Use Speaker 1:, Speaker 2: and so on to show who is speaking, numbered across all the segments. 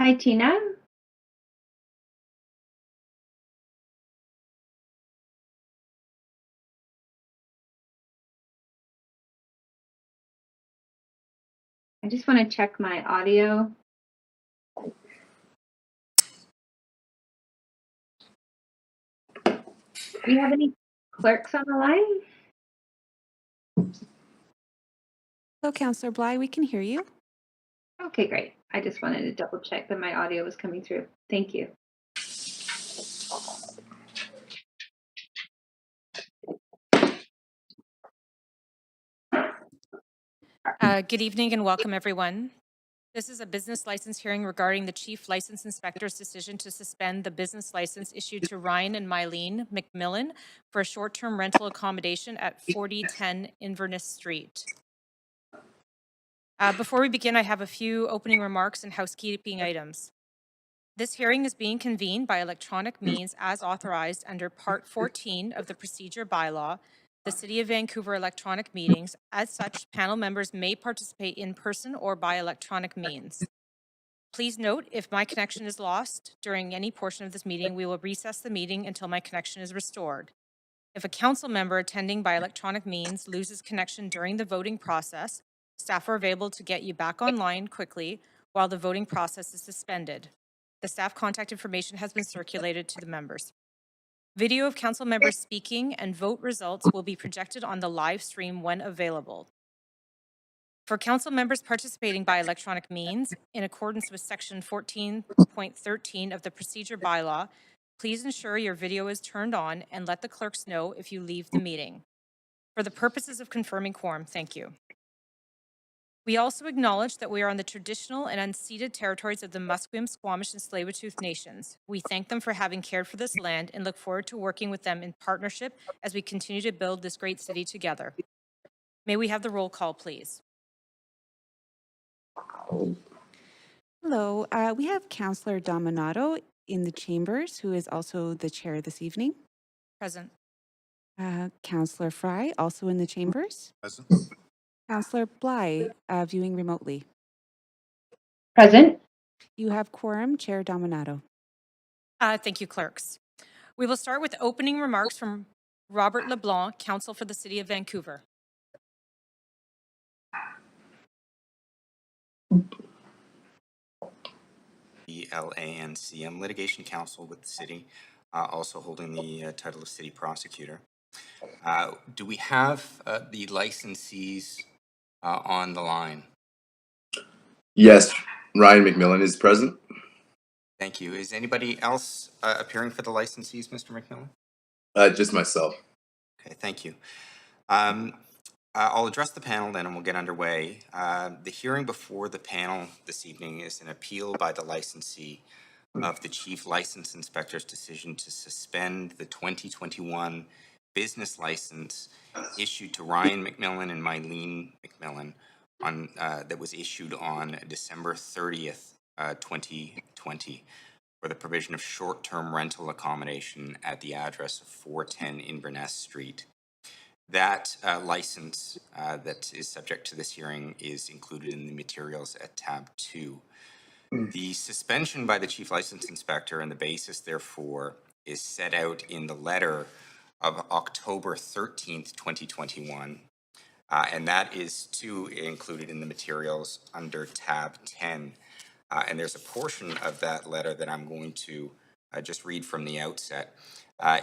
Speaker 1: Hi, Tina. I just want to check my audio. Do you have any clerks on the line?
Speaker 2: Hello, Councillor Bly, we can hear you.
Speaker 1: Okay, great. I just wanted to double check that my audio was coming through. Thank you.
Speaker 3: Good evening and welcome, everyone. This is a business license hearing regarding the Chief License Inspector's decision to suspend the business license issued to Ryan and Mylene McMillan for a short-term rental accommodation at 4010 Inverness Street. Before we begin, I have a few opening remarks and housekeeping items. This hearing is being convened by electronic means as authorized under Part 14 of the Procedure Bylaw, the City of Vancouver electronic meetings. As such, panel members may participate in person or by electronic means. Please note, if my connection is lost during any portion of this meeting, we will recess the meeting until my connection is restored. If a council member attending by electronic means loses connection during the voting process, staff are available to get you back online quickly while the voting process is suspended. The staff contact information has been circulated to the members. Video of council members speaking and vote results will be projected on the live stream when available. For council members participating by electronic means, in accordance with section 14.13 of the procedure bylaw, please ensure your video is turned on and let the clerks know if you leave the meeting. For the purposes of confirming quorum, thank you. We also acknowledge that we are on the traditional and unceded territories of the Musqueam, Squamish, and Tsleil-Waututh nations. We thank them for having cared for this land and look forward to working with them in partnership as we continue to build this great city together. May we have the roll call, please?
Speaker 2: Hello, we have Councillor Dominato in the chambers, who is also the chair this evening.
Speaker 3: Present.
Speaker 2: Councillor Fry, also in the chambers.
Speaker 4: Present.
Speaker 2: Councillor Bly, viewing remotely.
Speaker 1: Present.
Speaker 2: You have quorum, Chair Dominato.
Speaker 3: Thank you, clerks. We will start with opening remarks from Robert LeBlanc, Counsel for the City of Vancouver.
Speaker 5: LANCM litigation counsel with the city, also holding the title of city prosecutor. Do we have the licensees on the line?
Speaker 4: Yes, Ryan McMillan is present.
Speaker 5: Thank you. Is anybody else appearing for the licensees, Mr. McMillan?
Speaker 4: Just myself.
Speaker 5: Okay, thank you. I'll address the panel then and we'll get underway. The hearing before the panel this evening is an appeal by the licensee of the Chief License Inspector's decision to suspend the 2021 business license issued to Ryan McMillan and Mylene McMillan that was issued on December 30th, 2020 for the provision of short-term rental accommodation at the address of 410 Inverness Street. That license that is subject to this hearing is included in the materials at tab 2. The suspension by the Chief License Inspector and the basis therefore is set out in the letter of October 13th, 2021. And that is too included in the materials under tab 10. And there's a portion of that letter that I'm going to just read from the outset. I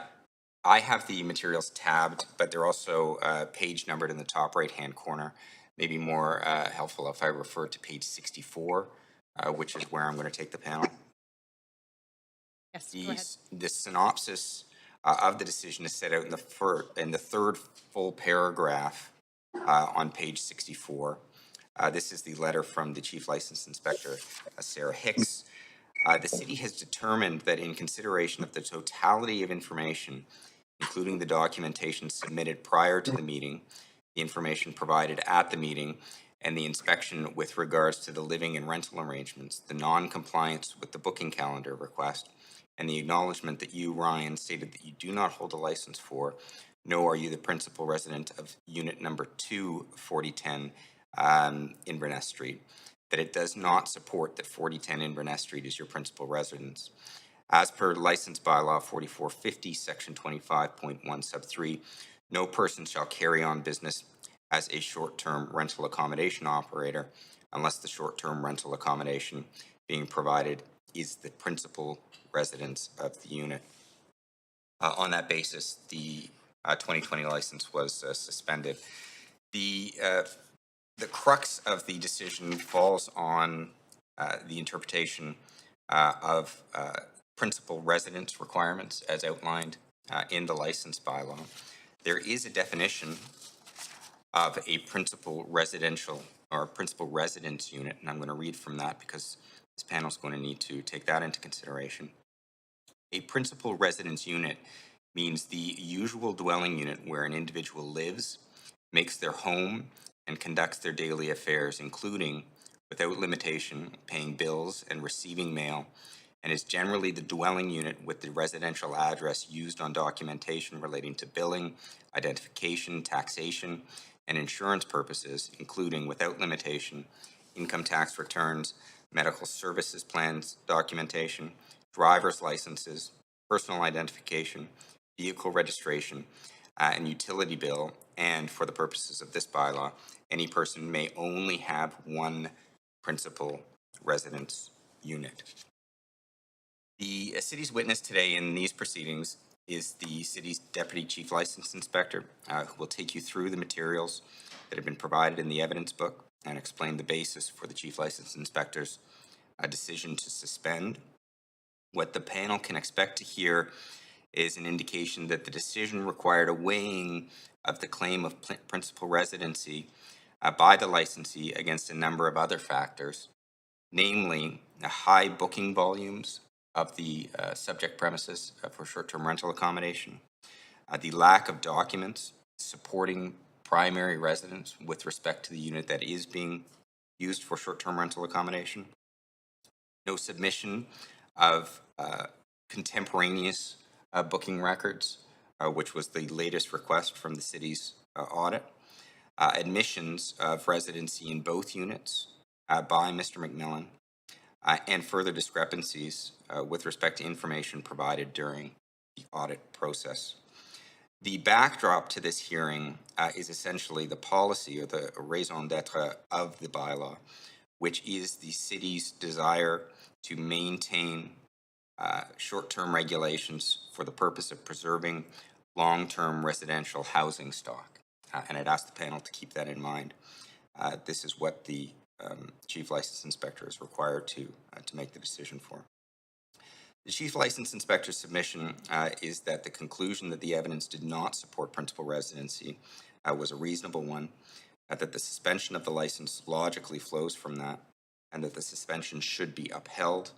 Speaker 5: have the materials tabbed, but they're also page numbered in the top right-hand corner. Maybe more helpful if I refer to page 64, which is where I'm going to take the panel.
Speaker 3: Yes, go ahead.
Speaker 5: The synopsis of the decision is set out in the third full paragraph on page 64. This is the letter from the Chief License Inspector, Sarah Hicks. The city has determined that in consideration of the totality of information, including the documentation submitted prior to the meeting, the information provided at the meeting, and the inspection with regards to the living and rental arrangements, the non-compliance with the booking calendar request, and the acknowledgement that you, Ryan, stated that you do not hold a license for, nor are you the principal resident of unit number 2, 4010 Inverness Street, that it does not support that 4010 Inverness Street is your principal residence. As per License Bylaw 4450, Section 25.1 sub 3, no person shall carry on business as a short-term rental accommodation operator unless the short-term rental accommodation being provided is the principal residence of the unit. On that basis, the 2020 license was suspended. The crux of the decision falls on the interpretation of principal residence requirements as outlined in the license bylaw. There is a definition of a principal residential or principal residence unit, and I'm going to read from that because this panel is going to need to take that into consideration. A principal residence unit means the usual dwelling unit where an individual lives, makes their home, and conducts their daily affairs, including, without limitation, paying bills and receiving mail, and is generally the dwelling unit with the residential address used on documentation relating to billing, identification, taxation, and insurance purposes, including, without limitation, income tax returns, medical services plans documentation, driver's licenses, personal identification, vehicle registration, and utility bill, and for the purposes of this bylaw, any person may only have one principal residence unit. The city's witness today in these proceedings is the city's Deputy Chief License Inspector, who will take you through the materials that have been provided in the evidence book and explain the basis for the Chief License Inspector's decision to suspend. What the panel can expect to hear is an indication that the decision required a weighing of the claim of principal residency by the licensee against a number of other factors, namely the high booking volumes of the subject premises for short-term rental accommodation, the lack of documents supporting primary residence with respect to the unit that is being used for short-term rental accommodation, no submission of contemporaneous booking records, which was the latest request from the city's audit, admissions of residency in both units by Mr. McMillan, and further discrepancies with respect to information provided during the audit process. The backdrop to this hearing is essentially the policy or the raison d'etre of the bylaw, which is the city's desire to maintain short-term regulations for the purpose of preserving long-term residential housing stock. And I'd ask the panel to keep that in mind. This is what the Chief License Inspector is required to make the decision for. The Chief License Inspector's submission is that the conclusion that the evidence did not support principal residency was a reasonable one, that the suspension of the license logically flows from that, and that the suspension should be upheld.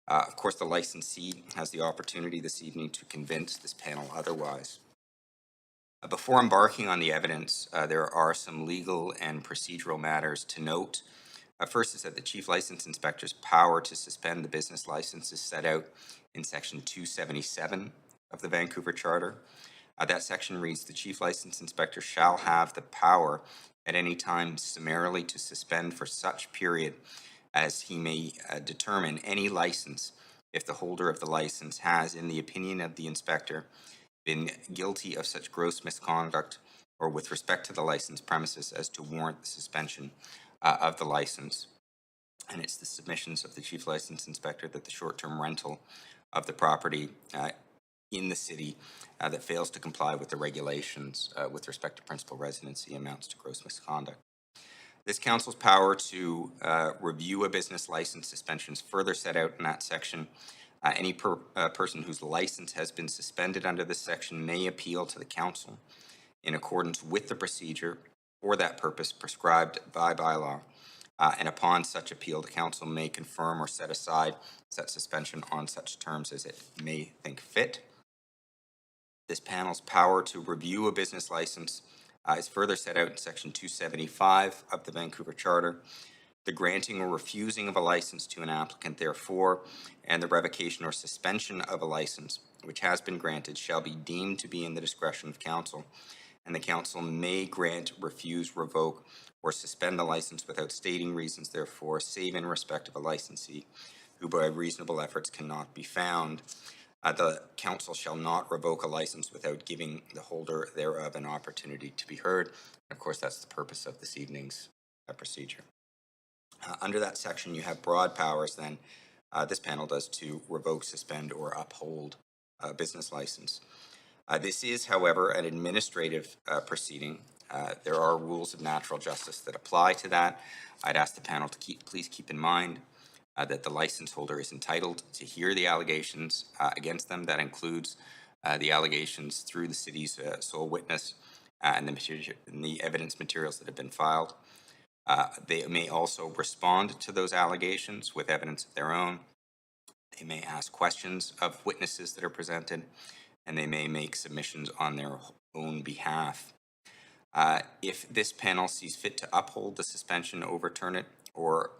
Speaker 5: Of course, the licensee has the opportunity this evening to convince this panel otherwise. Before embarking on the evidence, there are some legal and procedural matters to note. First is that the Chief License Inspector's power to suspend the business license is set out in Section 277 of the Vancouver Charter. That section reads, the Chief License Inspector shall have the power at any time summarily to suspend for such period as he may determine any license if the holder of the license has, in the opinion of the inspector, been guilty of such gross misconduct or with respect to the licensed premises as to warrant the suspension of the license. And it's the submissions of the chief license inspector that the short-term rental of the property in the city that fails to comply with the regulations with respect to principal residency amounts to gross misconduct. This council's power to review a business license suspension is further set out in that section. Any person whose license has been suspended under this section may appeal to the council in accordance with the procedure for that purpose prescribed by bylaw. And upon such appeal, the council may confirm or set aside such suspension on such terms as it may think fit. This panel's power to review a business license is further set out in section 275 of the Vancouver Charter. The granting or refusing of a license to an applicant, therefore, and the revocation or suspension of a license which has been granted shall be deemed to be in the discretion of council, and the council may grant, refuse, revoke, or suspend the license without stating reasons, therefore, save in respect of a licensee who by reasonable efforts cannot be found. The council shall not revoke a license without giving the holder thereof an opportunity to be heard. And of course, that's the purpose of this evening's procedure. Under that section, you have broad powers then, this panel does, to revoke, suspend, or uphold a business license. This is, however, an administrative proceeding. There are rules of natural justice that apply to that. I'd ask the panel to please keep in mind that the license holder is entitled to hear the allegations against them. That includes the allegations through the city's sole witness and the evidence materials that have been filed. They may also respond to those allegations with evidence of their own. They may ask questions of witnesses that are presented, and they may make submissions on their own behalf. If this panel sees fit to uphold the suspension, overturn it, or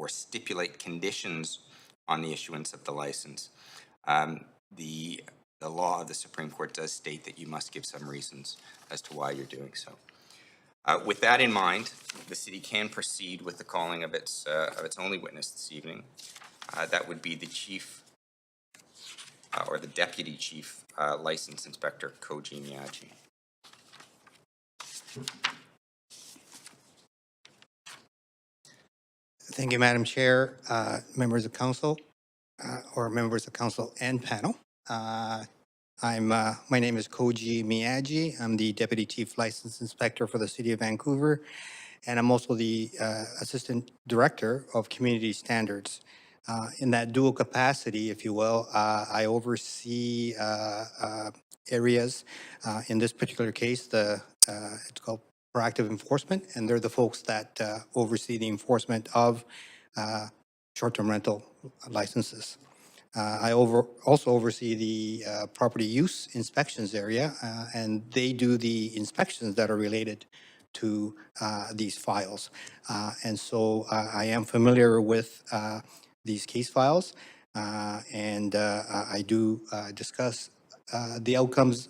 Speaker 5: stipulate conditions on the issuance of the license, the law of the Supreme Court does state that you must give some reasons as to why you're doing so. With that in mind, the city can proceed with the calling of its only witness this evening. That would be the chief or the deputy chief license inspector, Koji Miyagi.
Speaker 6: Thank you, Madam Chair, members of council, or members of council and panel. My name is Koji Miyagi. I'm the Deputy Chief License Inspector for the City of Vancouver, and I'm also the Assistant Director of Community Standards. In that dual capacity, if you will, I oversee areas. In this particular case, it's called proactive enforcement, and they're the folks that oversee the enforcement of short-term rental licenses. I also oversee the property use inspections area, and they do the inspections that are related to these files. And so I am familiar with these case files, and I do discuss the outcomes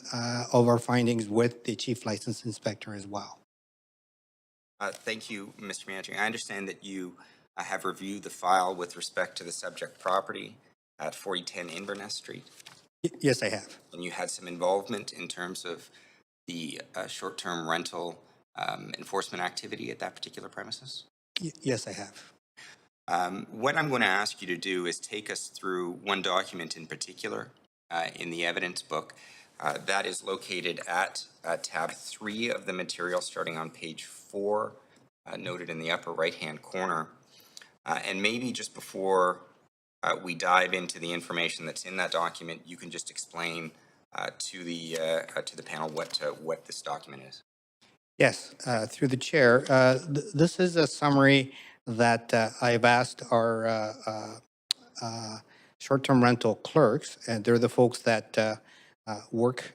Speaker 6: of our findings with the Chief License Inspector as well.
Speaker 5: Thank you, Mr. Miyagi. I understand that you have reviewed the file with respect to the subject property at 4010 Inverness Street.
Speaker 6: Yes, I have. And
Speaker 5: you had some involvement in terms of the short-term rental enforcement activity at that particular premises?
Speaker 6: Yes, I have.
Speaker 5: What I'm going to ask you to do is take us through one document in particular in the evidence book that is located at tab 3 of the material, starting on page 4, noted in the upper right-hand corner. And maybe just before we dive into the information that's in that document, you can just explain to the panel what this document is.
Speaker 6: Yes, through the chair. This is a summary that I've asked our short-term rental clerks, and they're the folks that work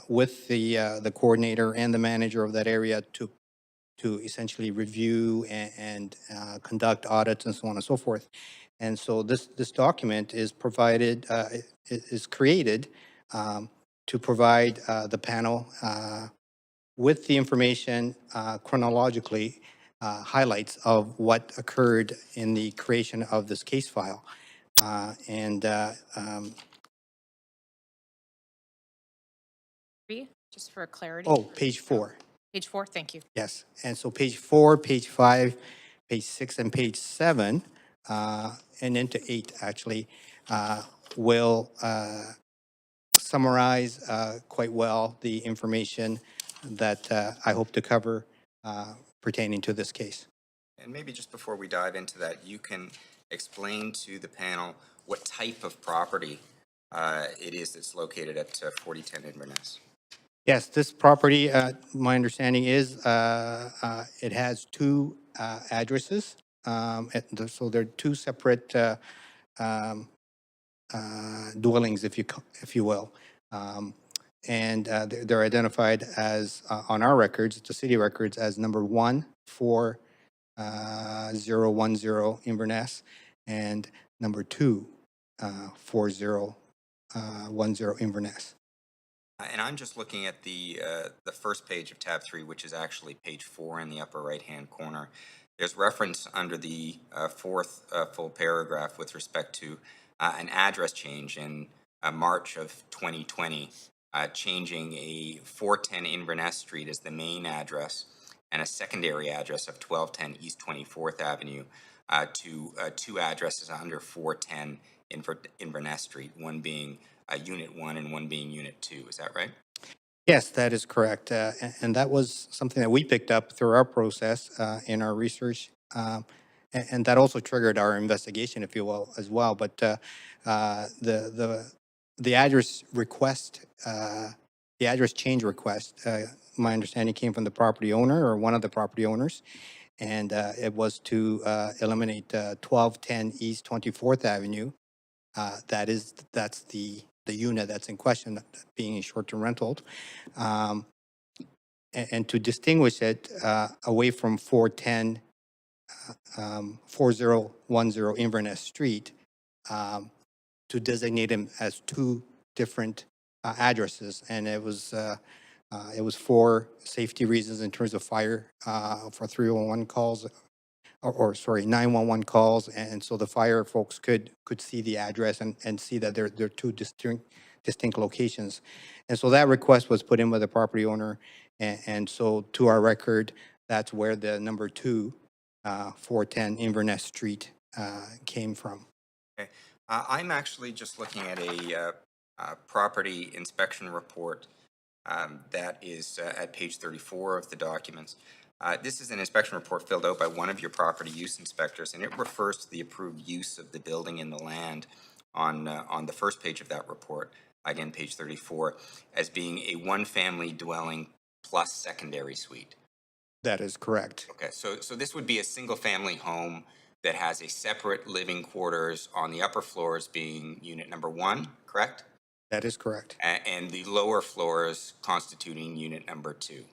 Speaker 6: with the coordinator and the manager of that area to essentially review and conduct audits and so on and so forth. And so this document is provided, is created to provide the panel with the information chronologically highlights of what occurred in the creation of this case file.
Speaker 3: Just for clarity.
Speaker 6: Oh, page 4.
Speaker 3: Page 4, thank you.
Speaker 6: Yes, and so page 4, page 5, page 6, and page 7, and into 8, actually, will summarize quite well the information that I hope to cover pertaining to this case.
Speaker 5: And maybe just before we dive into that, you can explain to the panel what type of property it is that's located at 4010 Inverness.
Speaker 6: Yes, this property, my understanding is, it has 2 addresses. So there are 2 separate um, dwellings, if you will. They're identified as, on our records, the city records, as number 14010 Inverness, and number 24010 Inverness.
Speaker 5: And I'm just looking at the first page of tab 3, which is actually page 4 in the upper right-hand corner. There's reference under the fourth full paragraph with respect to an address change in March of 2020, changing a 410 Inverness Street as the main address and a secondary address of 1210 East 24th Avenue to 2 addresses under 410 Inverness Street, one being Unit 1 and one being Unit 2. Is that right?
Speaker 6: Yes, that is correct. And that was something that we picked up through our process in our research. And that also triggered our investigation, if you will, as well. But the address request, the address change request, my understanding came from the property owner or one of the property owners. And it was to eliminate 1210 East 24th Avenue. That's the unit that's in question, being a short-term rental, and to distinguish it away from 4010 Inverness Street, to designate them as 2 different addresses, and it was for safety reasons in terms of fire, for 311 calls. Or sorry, 911 calls, and so the fire folks could see the address and see that they're 2 distinct locations. And so that request was put in by the property owner, and so to our record, that's where the number 2, 410 Inverness Street came from.
Speaker 5: Okay. I'm actually just looking at a property inspection report that is at page 34 of the documents. This is an inspection report filled out by one of your property use inspectors, and it refers to the approved use of the building and the land on the first page of that report, again, page 34, as being a 1-family dwelling plus secondary suite.
Speaker 6: That is correct.
Speaker 5: Okay, so this would be a single-family home that has a separate living quarters on the upper floors being unit number 1, correct?
Speaker 6: That is correct.
Speaker 5: And the lower floors constituting unit number 2.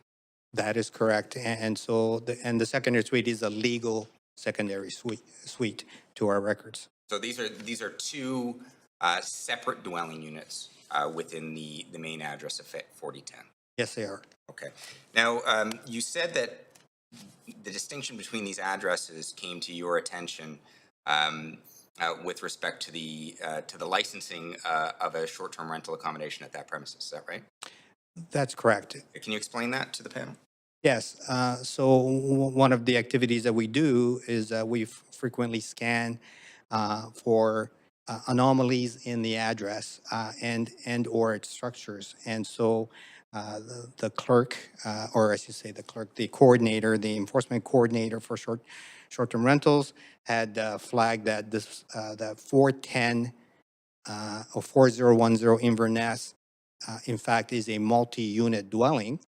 Speaker 6: That is correct. And so the secondary suite is a legal secondary suite to our records.
Speaker 5: So these are 2 separate dwelling units within the main address of 4010.
Speaker 6: Yes, they are.
Speaker 5: Okay. Now, you said that the distinction between these addresses came to your attention with respect to the licensing of a short-term rental accommodation at that premises. Is that right?
Speaker 6: That's correct.
Speaker 5: Can you explain that to the panel?
Speaker 6: Yes. So one of the activities that we do is we frequently scan for anomalies in the address and or its structures. And so the clerk, or I should say the clerk, the coordinator, the enforcement coordinator for short-term rentals had flagged that this that 410 or 4010 Inverness, in fact, is a multi-unit dwelling.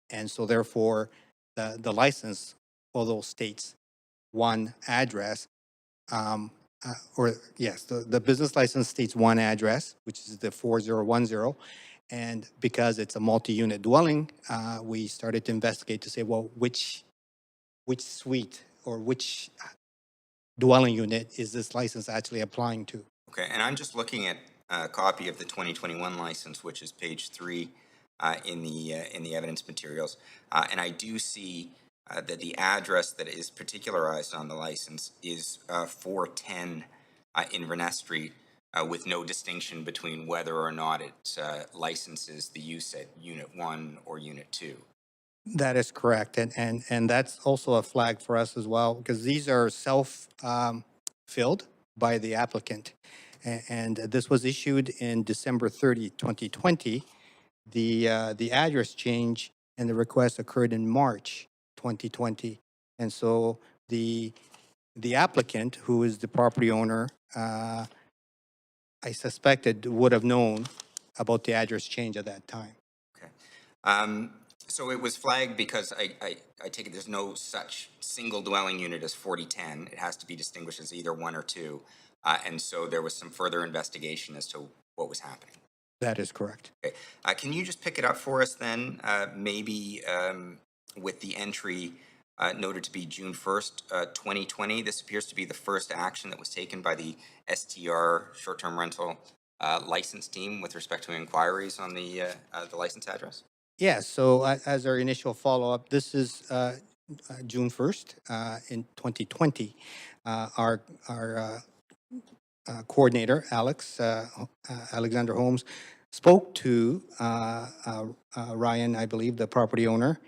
Speaker 6: And so therefore, the license, although states 1 address, the business license states 1 address, which is the 4010. And because it's a multi-unit dwelling, we started to investigate to say, well, which suite or which dwelling unit is this license actually applying to?
Speaker 5: Okay, and I'm just looking at a copy of the 2021 license, which is page 3 in the evidence materials, and I do see that the address that is particularized on the license is 410 in Renesse Street, with no distinction between whether or not it licenses the use at Unit 1 or Unit 2.
Speaker 6: That is correct. And that's also a flag for us as well, because these are self-filled by the applicant. And this was issued in December 30, 2020. The address change and the request occurred in March 2020. And so the applicant, who is the property owner, I suspected would have known about the address change at that time.
Speaker 5: Okay. So it was flagged because I take it there's no such single dwelling unit as 4010. It has to be distinguished as either 1 or 2. And so there was some further investigation as to what was happening.
Speaker 6: That is correct.
Speaker 5: Okay. Can you just pick it up for us then, maybe with the entry noted to be June 1st, 2020? This appears to be the first action that was taken by the STR short-term rental license team with respect to inquiries on the license address.
Speaker 6: Yeah, so as our initial follow-up, this is June 1st in 2020. Our coordinator, Alexander Holmes, spoke to Ryan, I believe, the property owner,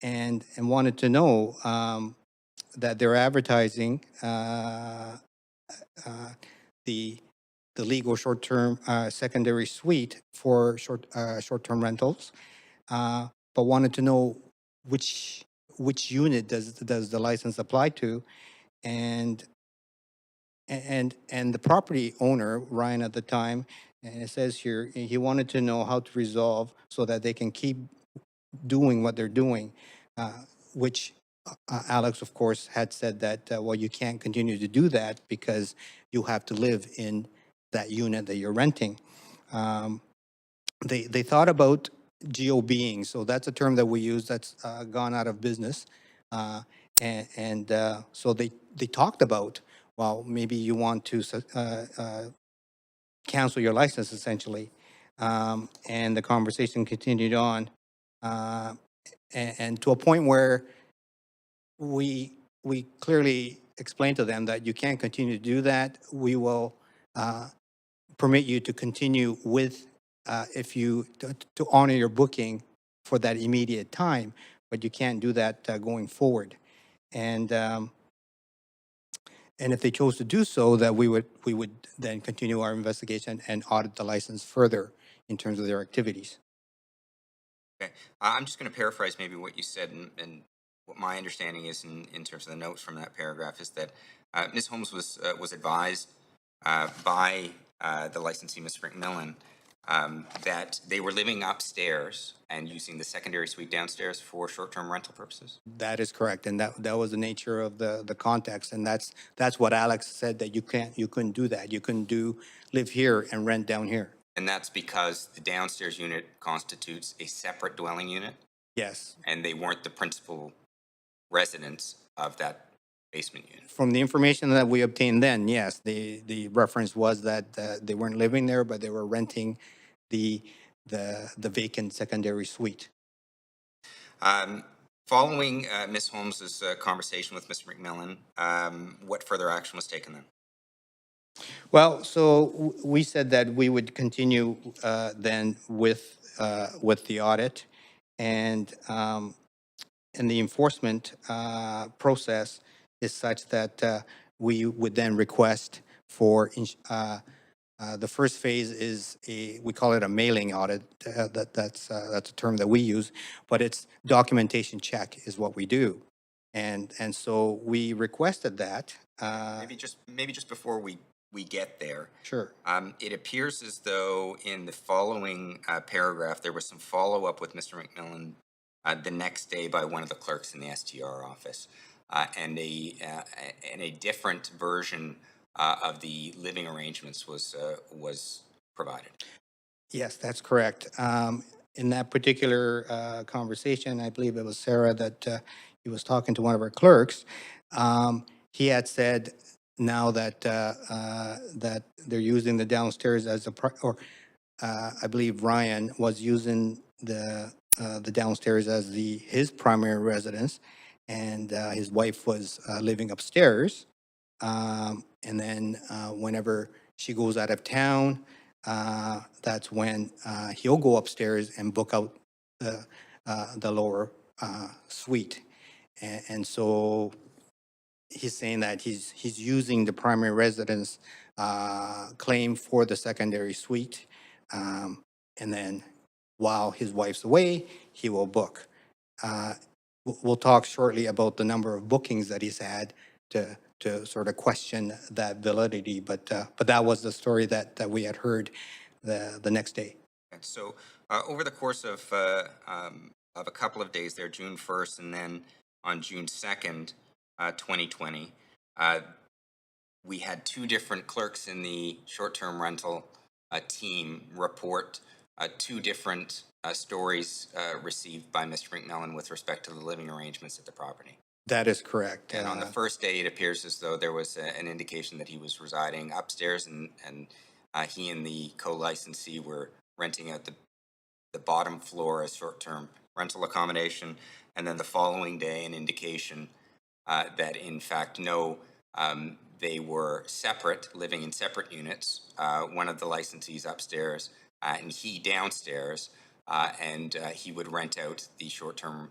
Speaker 6: and wanted to know that they're advertising the legal short-term secondary suite for short-term rentals, but wanted to know which unit does the license apply to, and the property owner, Ryan at the time, and it says here, he wanted to know how to resolve so that they can keep doing what they're doing, which Alex, of course, had said that, well, you can't continue to do that because you have to live in that unit that you're renting. They thought about GOBing, so that's a term that we use that's gone out of business. So they talked about, well, maybe you want to cancel your license, essentially. And the conversation continued on, and to a point where we clearly explained to them that you can't continue to do that. We will permit you to continue with, if you, to honor your booking for that immediate time, but you can't do that going forward. And if they chose to do so, that we would then continue our investigation and audit the license further in terms of their activities.
Speaker 5: Okay. I'm just going to paraphrase maybe what you said, and what my understanding is in terms of the notes from that paragraph is that Ms. Holmes was advised by the licensee, Ms. McMillan, that they were living upstairs and using the secondary suite downstairs for short-term rental purposes.
Speaker 6: That is correct, and that was the nature of the context, and that's what Alex said, that you couldn't do that. You couldn't live here and rent down here.
Speaker 5: And that's because the downstairs unit constitutes a separate dwelling unit,
Speaker 6: Yes.
Speaker 5: and they weren't the principal residents of that basement unit.
Speaker 6: From the information that we obtained then, yes, the reference was that they weren't living there, but they were renting the vacant secondary suite.
Speaker 5: Following Ms. Holmes's conversation with Mr. McMillan, what further action was taken then?
Speaker 6: Well, so we said that we would continue then with the audit, and the enforcement process is such that we would then request for the first phase is we call it a mailing audit. That's a term that we use, but it's documentation check is what we do, and so we requested that.
Speaker 5: Maybe just before we get there.
Speaker 6: Sure.
Speaker 5: It appears as though in the following paragraph there was some follow-up with Mr. McMillan the next day by one of the clerks in the STR office, and a different version of the living arrangements was provided. Yes,
Speaker 6: That's correct. In that particular conversation, I believe it was Sarah that he was talking to one of our clerks. He had said now that that they're using the downstairs as I believe Ryan was using the downstairs as his primary residence, and his wife was living upstairs. And then whenever she goes out of town, that's when he'll go upstairs and book out the lower suite. And so he's saying that he's using the primary residence claim for the secondary suite. And then while his wife's away, he will book. We'll talk shortly about the number of bookings that he's had to sort of question that validity, but that was the story that we had heard the next day.
Speaker 5: And so over the course of a couple of days there, June 1st and then on June 2nd, 2020, we had two different clerks in the short-term rental team report two different stories received by Mr. McMillan with respect to the living arrangements at the property.
Speaker 6: That is correct.
Speaker 5: And on the first day, it appears as though there was an indication that he was residing upstairs, and he and the co-licensee were renting out the bottom floor as short-term rental accommodation. And then the following day, an indication that in fact, no, they were separate, living in separate units. One of the licensees upstairs and he downstairs, and he would rent out the short-term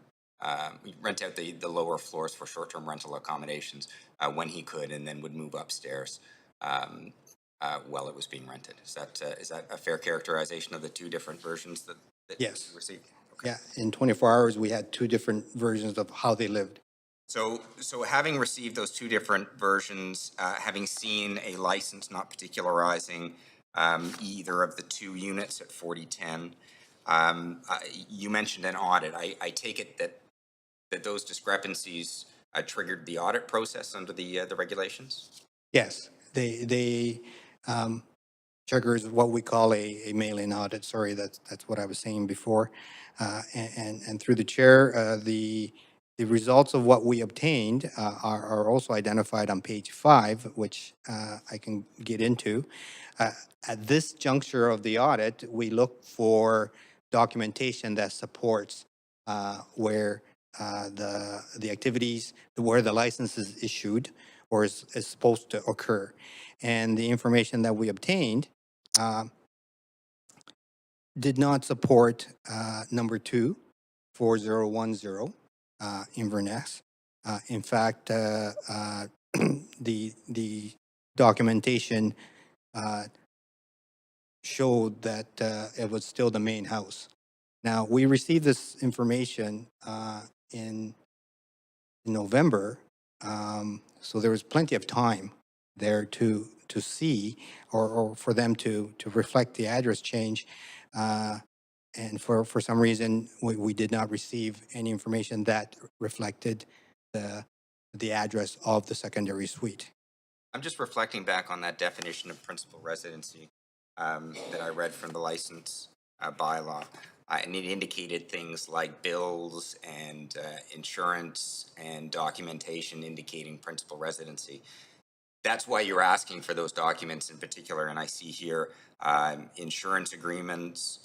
Speaker 5: rent out the lower floors for short-term rental accommodations when he could, and then would move upstairs while it was being rented. Is that a fair characterization of the two different versions that
Speaker 6: Yes.
Speaker 5: you received? Okay.
Speaker 6: Yeah, in 24 hours, we had two different versions of how they lived.
Speaker 5: So having received those two different versions, having seen a license not particularizing either of the two units at 4010, you mentioned an audit. I take it that those discrepancies triggered the audit process under the regulations?
Speaker 6: Yes, they triggers what we call a mail-in audit. Sorry, that's what I was saying before. And through the chair, the results of what we obtained are also identified on page 5, which I can get into. At this juncture of the audit, we look for documentation that supports where the activities, where the license is issued or is supposed to occur. And the information that we obtained did not support number 2, 4010 Inverness. In fact, the documentation showed that it was still the main house. Now, we received this information in November, so there was plenty of time there to see or for them to reflect the address change. And for some reason, we did not receive any information that reflected the address of the secondary suite.
Speaker 5: I'm just reflecting back on that definition of principal residency that I read from the license bylaw. And it indicated things like bills and insurance and documentation indicating principal residency. That's why you're asking for those documents in particular. And I see here insurance agreements,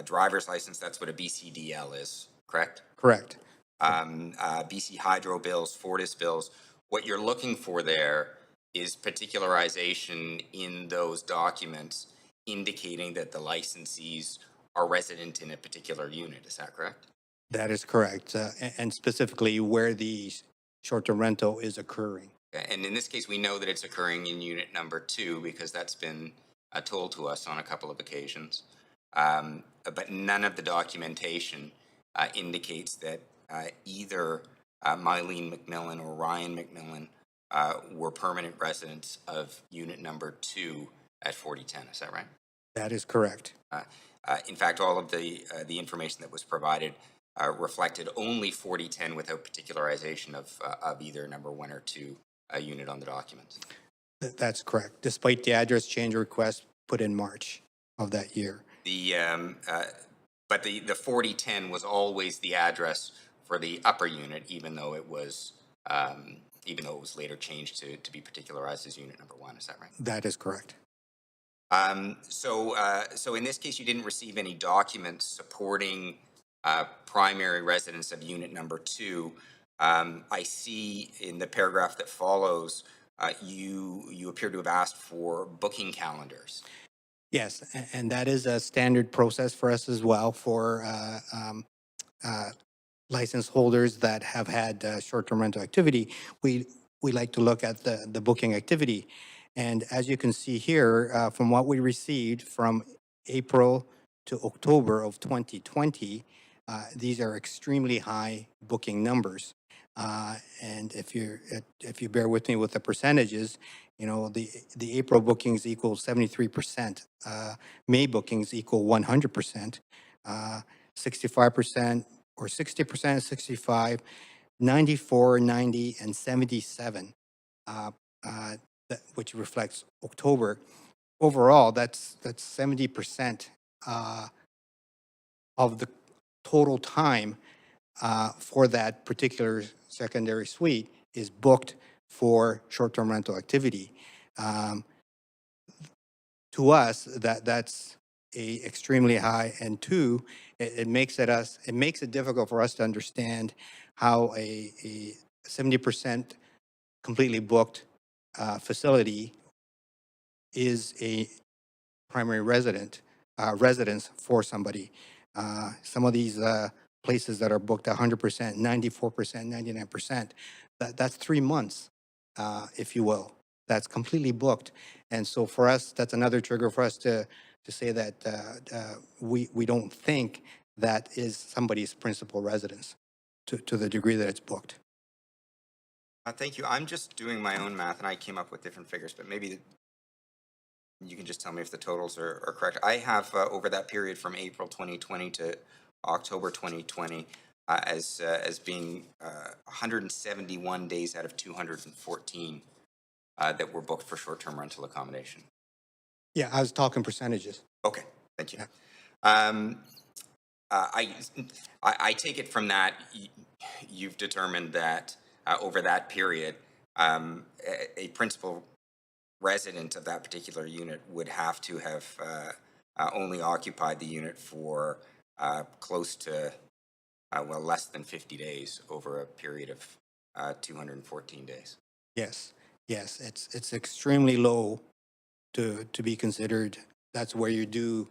Speaker 5: driver's license. That's what a BCDL is, correct?
Speaker 6: Correct.
Speaker 5: BC Hydro bills, Fortis bills. What you're looking for there is particularization in those documents indicating that the licensees are resident in a particular unit. Is that correct?
Speaker 6: That is correct. And specifically where the short-term rental is occurring.
Speaker 5: And in this case, we know that it's occurring in unit number 2 because that's been told to us on a couple of occasions. But none of the documentation indicates that either Mylene McMillan or Ryan McMillan were permanent residents of unit number 2 at 4010. Is that right?
Speaker 6: That is correct.
Speaker 5: In fact, all of the information that was provided reflected only 4010 without particularization of either number 1 or 2 unit on the documents.
Speaker 6: That's correct, despite the address change request put in March of that year.
Speaker 5: But the 4010 was always the address for the upper unit, even though it was later changed to be particularized as unit number 1. Is that right?
Speaker 6: That is correct.
Speaker 5: So in this case, you didn't receive any documents supporting primary residence of unit number 2 I see in the paragraph that follows, you appear to have asked for booking calendars.
Speaker 6: Yes, and that is a standard process for us as well for uh, license holders that have had short-term rental activity. We like to look at the booking activity. And as you can see here, from what we received from April to October of 2020, these are extremely high booking numbers. And if you bear with me with the percentages, you know, the April bookings equal 73%, May bookings equal 100%, 65% or 60%, 65, 94, 90, and 77, uh, which reflects October. Overall, that's 70% of the total time for that particular secondary suite is booked for short-term rental activity. Um, to us, that's a extremely high, and two, it makes it difficult for us to understand how a 70% completely booked facility is a primary residence for somebody. Some of these places that are booked 100%, 94%, 99%, that's 3 months, if you will. That's completely booked. And so for us, that's another trigger for us to say that we don't think that is somebody's principal residence to the degree that it's booked.
Speaker 5: Thank you. I'm just doing my own math, and I came up with different figures, but maybe you can just tell me if the totals are correct. I have over that period from April 2020 to October 2020 as being 171 days out of 214 that were booked for short-term rental accommodation.
Speaker 6: Yeah, I was talking percentages.
Speaker 5: Okay, thank you.
Speaker 6: Yeah.
Speaker 5: I take it from that you've determined that over that period, a principal resident of that particular unit would have to have only occupied the unit for close to, well, less than 50 days over a period of 214 days.
Speaker 6: Yes, yes, it's extremely low to be considered. That's where you do,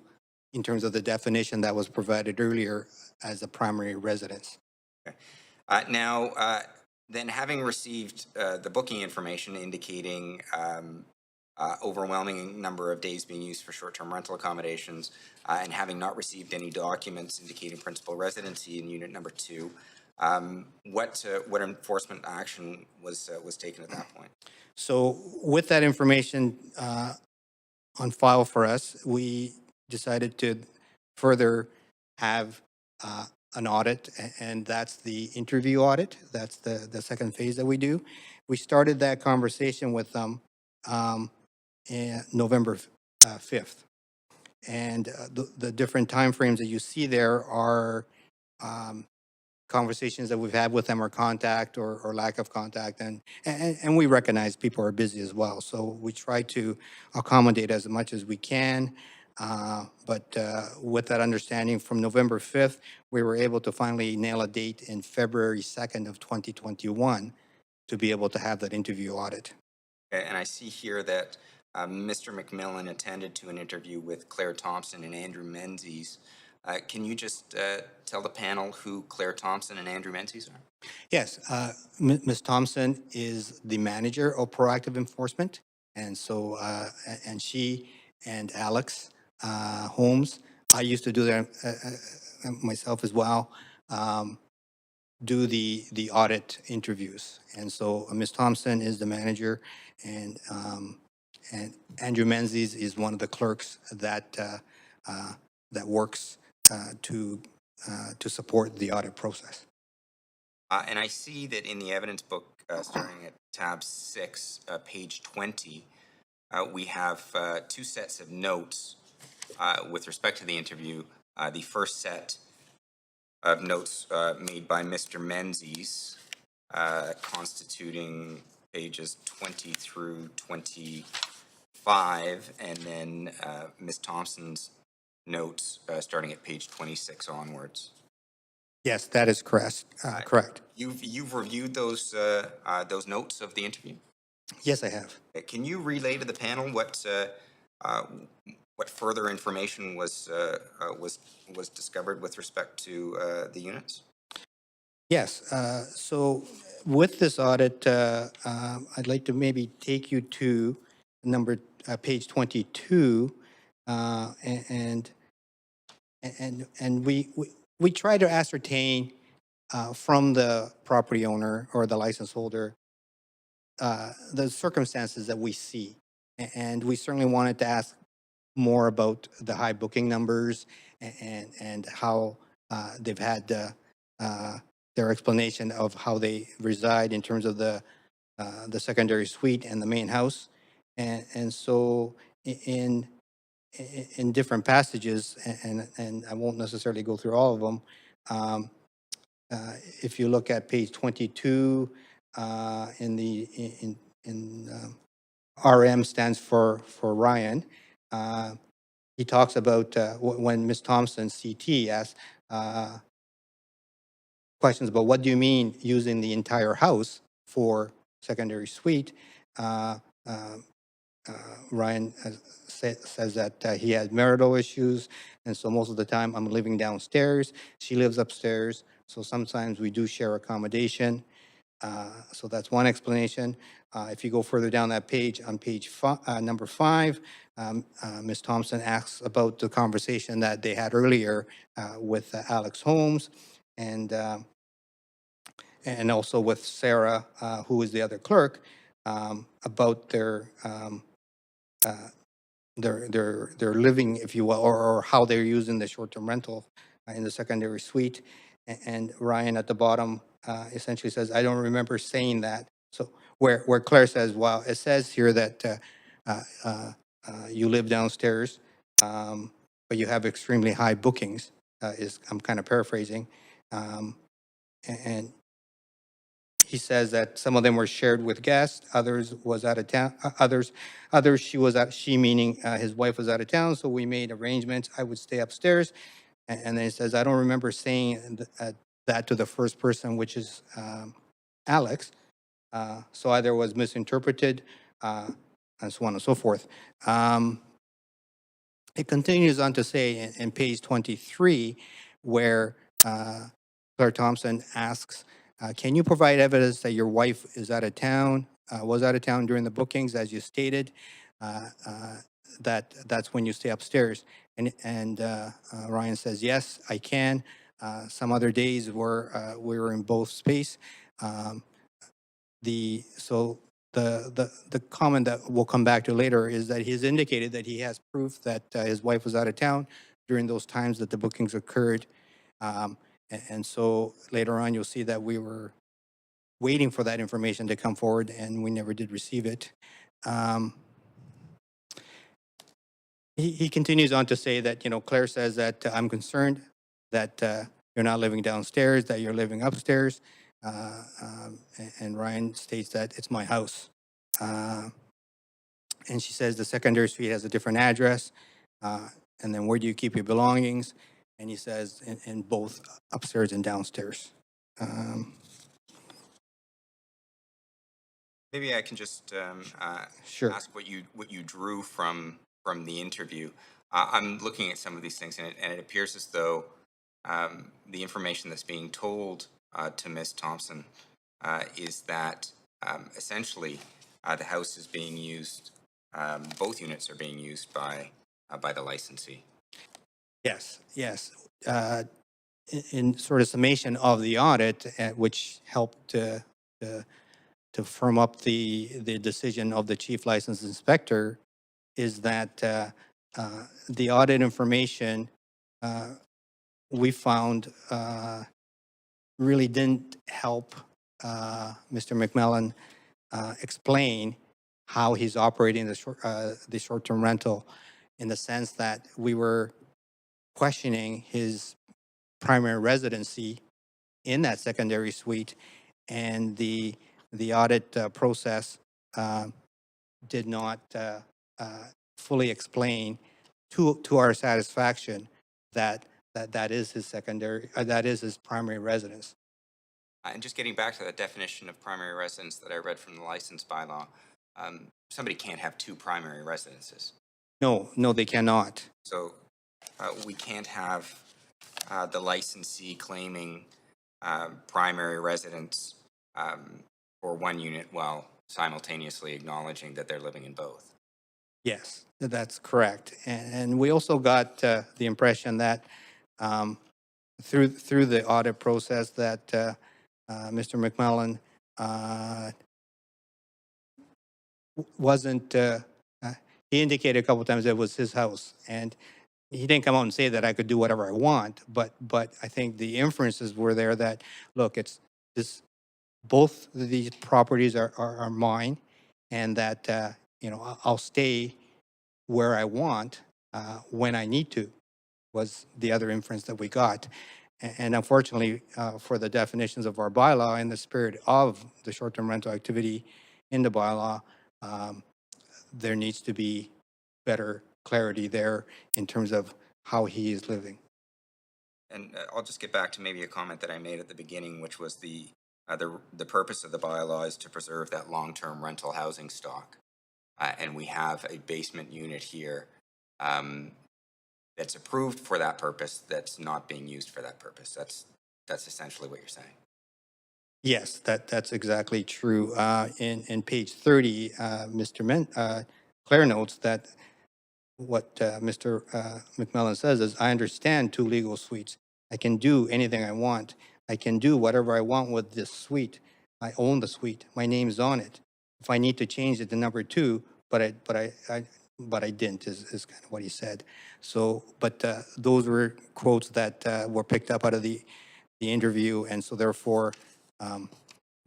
Speaker 6: in terms of the definition that was provided earlier, as a primary residence.
Speaker 5: Now, then having received the booking information indicating overwhelming number of days being used for short-term rental accommodations, and having not received any documents indicating principal residency in unit number 2, what enforcement action was taken at that point?
Speaker 6: So with that information on file for us, we decided to further have an audit, and that's the interview audit. That's the second phase that we do. We started that conversation with them November 5th. And the different timeframes that you see there are conversations that we've had with them, or contact or lack of contact. And we recognize people are busy as well. So we try to accommodate as much as we can. But with that understanding, from November 5th, we were able to finally nail a date in February 2nd of 2021 to be able to have that interview audit.
Speaker 5: And I see here that Mr. McMillan attended to an interview with Claire Thompson and Andrew Menzies. Can you just tell the panel who Claire Thompson and Andrew Menzies are?
Speaker 6: Yes, Ms. Thompson is the manager of proactive enforcement. And so, and she and Alex Holmes, I used to do that myself as well, do the audit interviews. And so Ms. Thompson is the manager, and Andrew Menzies is one of the clerks that that works to support the audit process.
Speaker 5: And I see that in the evidence book, starting at tab 6, page 20, we have 2 sets of notes with respect to the interview. The first set of notes made by Mr. Menzies, constituting pages 20 through 25, and then Ms. Thompson's notes starting at page 26 onwards.
Speaker 6: Yes, that is correct. Correct.
Speaker 5: You've reviewed those notes of the interview.
Speaker 6: Yes, I have.
Speaker 5: Can you relay to the panel what further information was discovered with respect to the units?
Speaker 6: Yes. So with this audit, I'd like to maybe take you to page 22, and we try to ascertain from the property owner or the license holder the circumstances that we see, and we certainly wanted to ask more about the high booking numbers and how they've had their explanation of how they reside in terms of the secondary suite and the main house, and so in different passages, and I won't necessarily go through all of them. Um, if you look at page 22, RM stands for Ryan. He talks about when Ms. Thompson, CT, asked questions about what do you mean using the entire house for secondary suite. Ryan says that he had marital issues, and so most of the time I'm living downstairs. She lives upstairs, so sometimes we do share accommodation. So that's one explanation. If you go further down that page, on page number 5, Ms. Thompson asks about the conversation that they had earlier with Alex Holmes and also with Sarah, who is the other clerk, about their living, if you will, or how they're using the short-term rental in the secondary suite. And Ryan at the bottom essentially says, I don't remember saying that. So where Claire says, well, it says here that you live downstairs, but you have extremely high bookings, I'm kind of paraphrasing. And he says that some of them were shared with guests, others was out of town, others she meaning his wife was out of town, so we made arrangements. I would stay upstairs. And then he says, I don't remember saying that to the first person, which is Alex. So either was misinterpreted, and so on and so forth. It continues on to say in page 23, where Claire Thompson asks, can you provide evidence that your wife is out of town, was out of town during the bookings, as you stated? That's when you stay upstairs. And Ryan says, yes, I can. Some other days we were in both space. The comment that we'll come back to later is that he's indicated that he has proof that his wife was out of town during those times that the bookings occurred. And so later on, you'll see that we were waiting for that information to come forward, and we never did receive it. He continues on to say that, Claire says that I'm concerned that you're not living downstairs, that you're living upstairs. And Ryan states that it's my house. And she says the secondary suite has a different address. And then where do you keep your belongings? And he says in both upstairs and downstairs.
Speaker 5: Maybe I can just
Speaker 6: Sure.
Speaker 5: ask what you drew from the interview. I'm looking at some of these things, and it appears as though the information that's being told to Ms. Thompson is that essentially the house is being used. Both units are being used by the licensee.
Speaker 6: Yes. In sort of summation of the audit, which helped to firm up the decision of the chief license inspector, is that the audit information we found really didn't help Mr. McMillan explain how he's operating the short-term rental, in the sense that we were questioning his primary residency in that secondary suite, and the audit process did not fully explain to our satisfaction that that is his secondary, that is his primary residence.
Speaker 5: And just getting back to that definition of primary residence that I read from the license bylaw, somebody can't have two primary residences.
Speaker 6: No, no, they cannot.
Speaker 5: So we can't have the licensee claiming primary residence for one unit while simultaneously acknowledging that they're living in both.
Speaker 6: Yes, that's correct. And we also got the impression that through the audit process that Mr. McMillan wasn't, he indicated a couple times that it was his house. And he didn't come out and say that I could do whatever I want, but I think the inferences were there that, look, it's this, both of these properties are mine, and that, I'll stay where I want when I need to, was the other inference that we got. And unfortunately, for the definitions of our bylaw and the spirit of the short-term rental activity in the bylaw, there needs to be better clarity there in terms of how he is living.
Speaker 5: And I'll just get back to maybe a comment that I made at the beginning, which was the purpose of the bylaw is to preserve that long-term rental housing stock. And we have a basement unit here that's approved for that purpose that's not being used for that purpose. That's essentially what you're saying.
Speaker 6: Yes, that's exactly true. In page 30, Claire notes that what Mr. McMillan says is, I understand two legal suites. I can do anything I want. I can do whatever I want with this suite. I own the suite. My name's on it. If I need to change it to number 2, but I didn't, is kind of what he said. So, but those were quotes that were picked up out of the interview, and so therefore,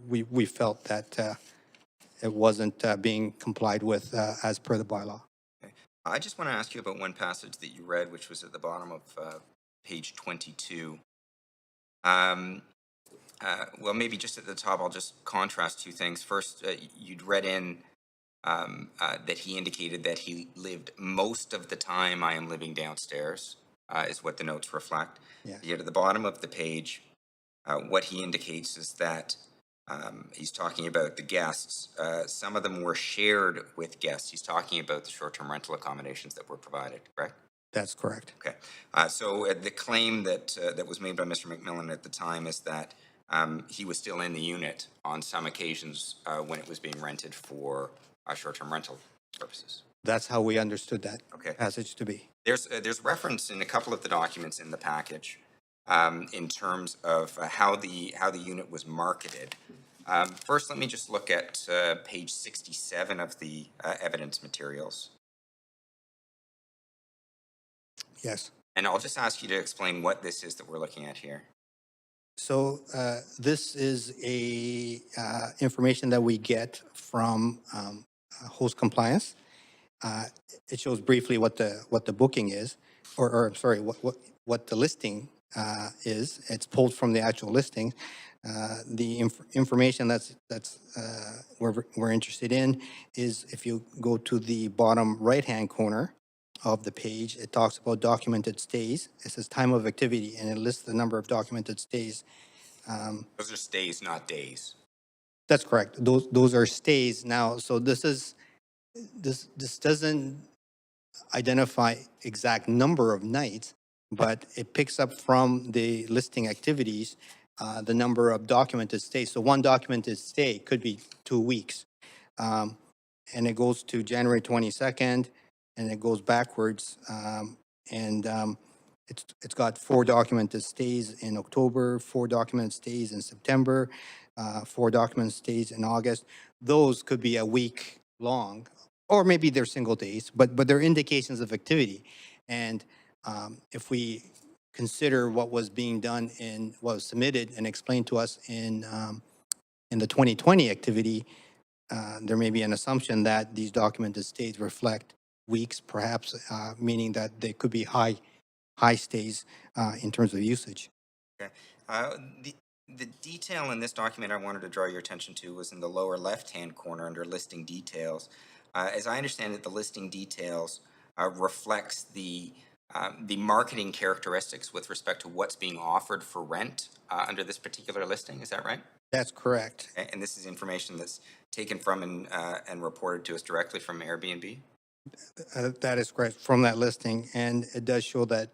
Speaker 6: we felt that it wasn't being complied with as per the bylaw.
Speaker 5: Okay. I just want to ask you about one passage that you read, which was at the bottom of page 22. Well, maybe just at the top, I'll just contrast two things. First, you'd read in that he indicated that he lived most of the time I am living downstairs, is what the notes reflect.
Speaker 6: Yeah.
Speaker 5: Yet at the bottom of the page, what he indicates is that he's talking about the guests. Some of them were shared with guests. He's talking about the short-term rental accommodations that were provided, correct?
Speaker 6: That's correct.
Speaker 5: Okay. So the claim that was made by Mr. McMillan at the time is that he was still in the unit on some occasions when it was being rented for short-term rental purposes.
Speaker 6: That's how we understood that
Speaker 5: Okay.
Speaker 6: passage to be.
Speaker 5: There's reference in a couple of the documents in the package in terms of how the unit was marketed. First, let me just look at page 67 of the evidence materials.
Speaker 6: Yes.
Speaker 5: And I'll just ask you to explain what this is that we're looking at here.
Speaker 6: So this is a information that we get from host compliance. It shows briefly what the booking is, or I'm sorry, what the listing is. It's pulled from the actual listing. The information that's we're interested in is, if you go to the bottom right-hand corner of the page, it talks about documented stays. It says time of activity, and it lists the number of documented stays.
Speaker 5: Those are stays, not days.
Speaker 6: That's correct. Those are stays now. So this doesn't identify exact number of nights, but it picks up from the listing activities the number of documented stays. So one documented stay could be 2 weeks, and it goes to January 22nd, and it goes backwards, and it's got 4 documented stays in October, 4 documented stays in September, 4 documented stays in August. Those could be a week long, or maybe they're single days, but they're indications of activity. And if we consider what was being done in what was submitted and explained to us in the 2020 activity, there may be an assumption that these documented stays reflect weeks, perhaps, meaning that they could be high stays in terms of usage.
Speaker 5: Okay. The detail in this document I wanted to draw your attention to was in the lower left-hand corner under listing details. As I understand it, the listing details reflects the the marketing characteristics with respect to what's being offered for rent under this particular listing. Is that right?
Speaker 6: That's correct.
Speaker 5: And this is information that's taken from and reported to us directly from Airbnb?
Speaker 6: That is correct from that listing, and it does show that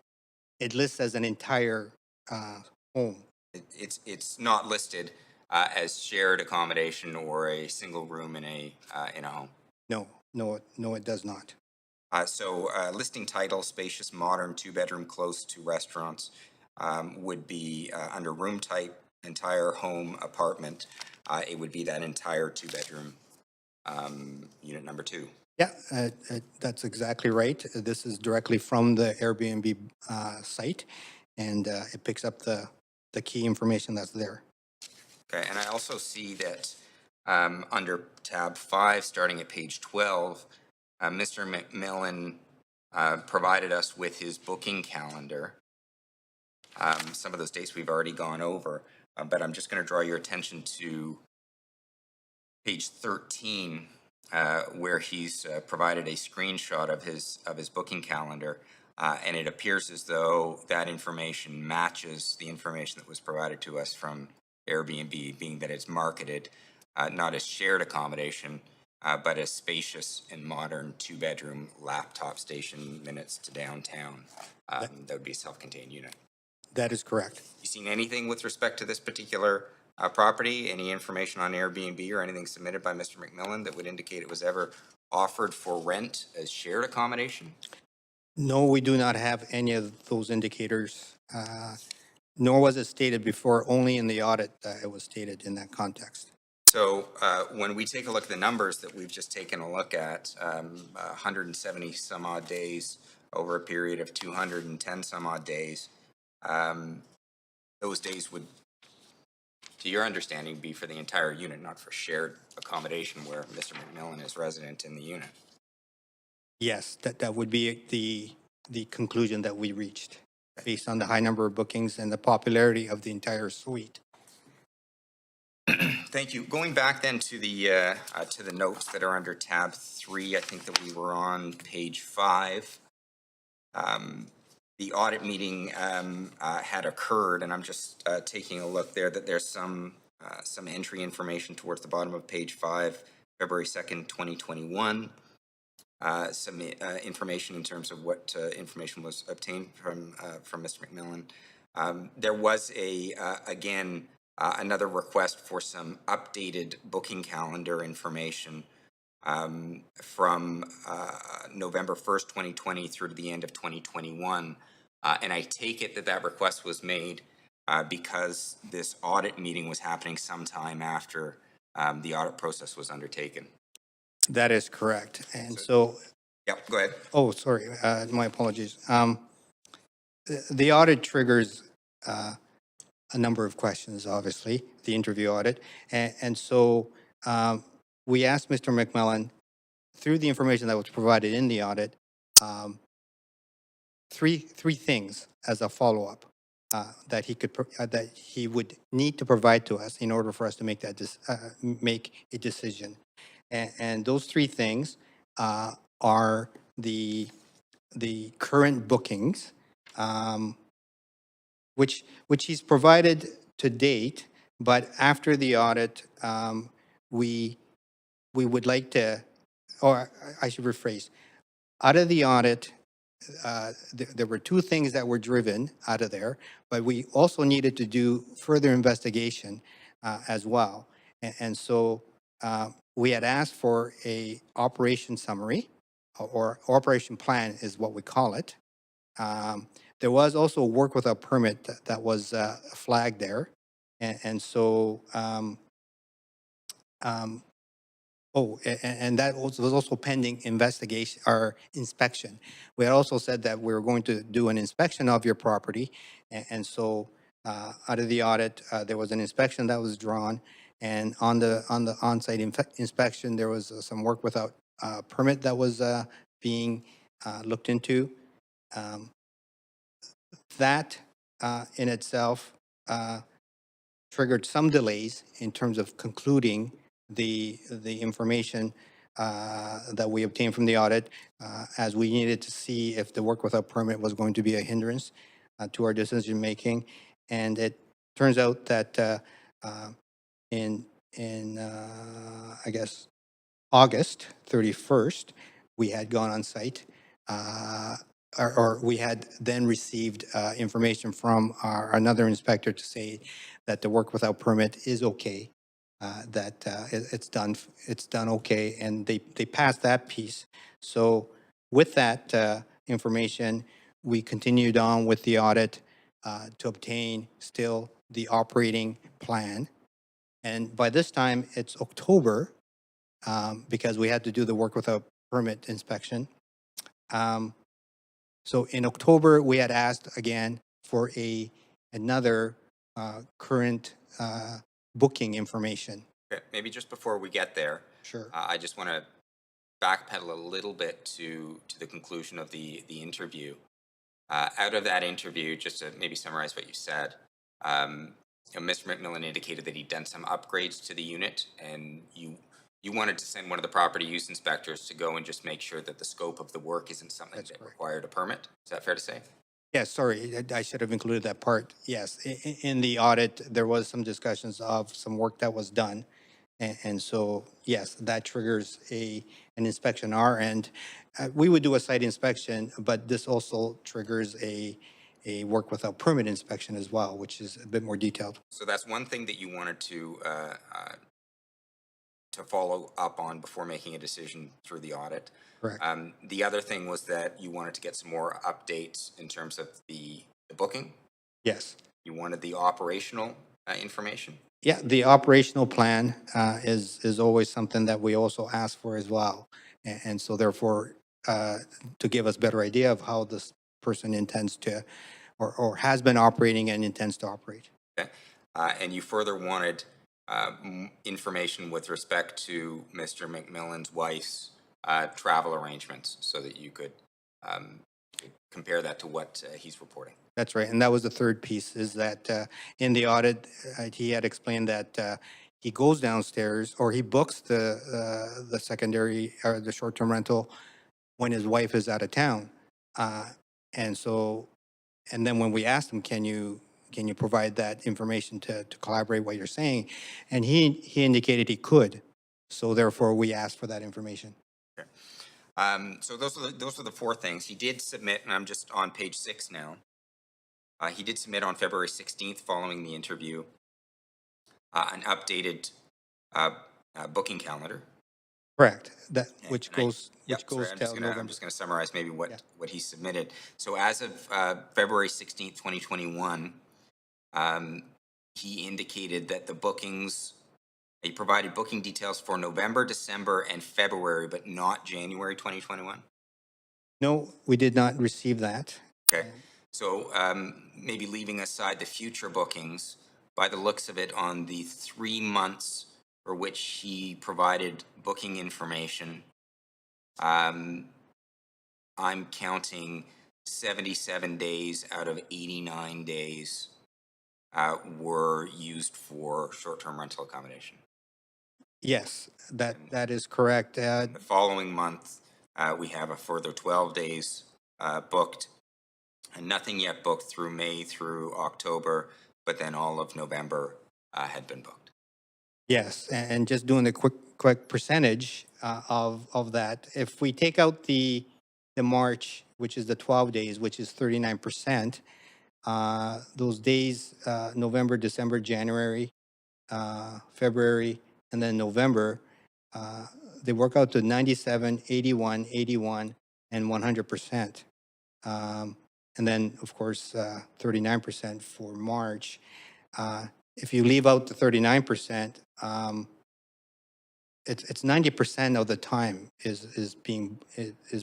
Speaker 6: it lists as an entire home.
Speaker 5: It's not listed as shared accommodation or a single room in a home.
Speaker 6: No, it does not.
Speaker 5: So listing title, spacious, modern, two-bedroom, close to restaurants would be under room type, entire home, apartment. It would be that entire two-bedroom unit number 2.
Speaker 6: Yeah, that's exactly right. This is directly from the Airbnb site, and it picks up the key information that's there.
Speaker 5: Okay, and I also see that under tab 5, starting at page 12, Mr. McMillan provided us with his booking calendar. Some of those dates we've already gone over, but I'm just going to draw your attention to page 13, where he's provided a screenshot of his booking calendar, and it appears as though that information matches the information that was provided to us from Airbnb, being that it's marketed not as shared accommodation, but as spacious and modern two-bedroom laptop station minutes to downtown. That would be a self-contained unit.
Speaker 6: That is correct.
Speaker 5: You seen anything with respect to this particular property? Any information on Airbnb or anything submitted by Mr. McMillan that would indicate it was ever offered for rent as shared accommodation?
Speaker 6: No, we do not have any of those indicators, nor was it stated before, only in the audit that it was stated in that context.
Speaker 5: So when we take a look at the numbers that we've just taken a look at, 170 some odd days over a period of 210 some odd days, those days would, to your understanding, be for the entire unit, not for shared accommodation where Mr. McMillan is resident in the unit.
Speaker 6: Yes, that would be the conclusion that we reached based on the high number of bookings and the popularity of the entire suite.
Speaker 5: Thank you. Going back then to the notes that are under tab 3, I think that we were on page 5. The audit meeting had occurred, and I'm just taking a look there that there's some entry information towards the bottom of page 5, February 2nd, 2021. Some information in terms of what information was obtained from Mr. McMillan. There was again another request for some updated booking calendar information from November 1st, 2020 through to the end of 2021. And I take it that request was made because this audit meeting was happening sometime after the audit process was undertaken.
Speaker 6: That is correct. And so,
Speaker 5: Yeah, go ahead.
Speaker 6: oh, sorry, my apologies. The audit triggers a number of questions, obviously, the interview audit. And so we asked Mr. McMillan, through the information that was provided in the audit, three things as a follow-up that he would need to provide to us in order for us to make make a decision. And those 3 things are the current bookings, which he's provided to date, but after the audit, we would like to, or I should rephrase, out of the audit, there were 2 things that were driven out of there, but we also needed to do further investigation as well. And so we had asked for a operation summary, or operation plan is what we call it. There was also work without permit that was flagged there. And so, and that was also pending investigation or inspection. We had also said that we were going to do an inspection of your property. And so out of the audit, there was an inspection that was drawn. And on the on-site inspection, there was some work without permit that was being looked into. That in itself triggered some delays in terms of concluding the information that we obtained from the audit, as we needed to see if the work without permit was going to be a hindrance to our decision-making. And it turns out that in, I guess, August 31st, we had gone on site, or we had then received information from another inspector to say that the work without permit is okay, that it's done okay, and they passed that piece. So with that information, we continued on with the audit to obtain still the operating plan. And by this time, it's October, because we had to do the work without permit inspection. So in October, we had asked again for another current booking information.
Speaker 5: Okay, maybe just before we get there,
Speaker 6: Sure.
Speaker 5: I just want to backpedal a little bit to the conclusion of the interview. Out of that interview, just to maybe summarize what you said, Mr. McMillan indicated that he'd done some upgrades to the unit, and you wanted to send one of the property use inspectors to go and just make sure that the scope of the work isn't something
Speaker 6: That's
Speaker 5: that
Speaker 6: correct.
Speaker 5: required a permit. Is that fair to say?
Speaker 6: Yes, sorry, I should have included that part. Yes, in the audit, there was some discussions of some work that was done. And so, yes, that triggers an inspection on our end. We would do a site inspection, but this also triggers a work without permit inspection as well, which is a bit more detailed.
Speaker 5: So that's one thing that you wanted to follow up on before making a decision through the audit.
Speaker 6: Correct.
Speaker 5: The other thing was that you wanted to get some more updates in terms of the booking.
Speaker 6: Yes.
Speaker 5: You wanted the operational information.
Speaker 6: Yeah, the operational plan is always something that we also ask for as well. And so therefore, to give us better idea of how this person intends to, or has been operating and intends to operate.
Speaker 5: Okay. And you further wanted information with respect to Mr. McMillan's wife's travel arrangements so that you could compare that to what he's reporting.
Speaker 6: That's right. And that was the third piece, is that in the audit, he had explained that he goes downstairs, or he books the secondary or the short-term rental when his wife is out of town. And so, and then when we asked him, can you provide that information to collaborate what you're saying? And he indicated he could. So therefore, we asked for that information.
Speaker 5: Okay. So those are the four things. He did submit, and I'm just on page 6 now. He did submit on February 16th, following the interview, an updated booking calendar.
Speaker 6: Correct. That
Speaker 5: Yeah,
Speaker 6: which
Speaker 5: and I-
Speaker 6: goes
Speaker 5: Yep,
Speaker 6: which goes
Speaker 5: sorry,
Speaker 6: till
Speaker 5: I'm
Speaker 6: November.
Speaker 5: just going to summarize maybe what
Speaker 6: Yeah.
Speaker 5: what he submitted. So as of February 16th, 2021, he indicated that the bookings, he provided booking details for November, December, and February, but not January 2021.
Speaker 6: No, we did not receive that.
Speaker 5: Okay. So maybe leaving aside the future bookings, by the looks of it, on the 3 months for which he provided booking information, I'm counting 77 days out of 89 days were used for short-term rental accommodation.
Speaker 6: Yes, that is correct.
Speaker 5: The following month, we have a further 12 days booked, and nothing yet booked through May through October, but then all of November had been booked.
Speaker 6: Yes, and just doing the quick percentage of that. If we take out the March, which is the 12 days, which is 39%, those days, November, December, January, February, and then November, they work out to 97, 81, 81, and 100%. And then, of course, 39% for March. If you leave out the 39%, it's 90% of the time is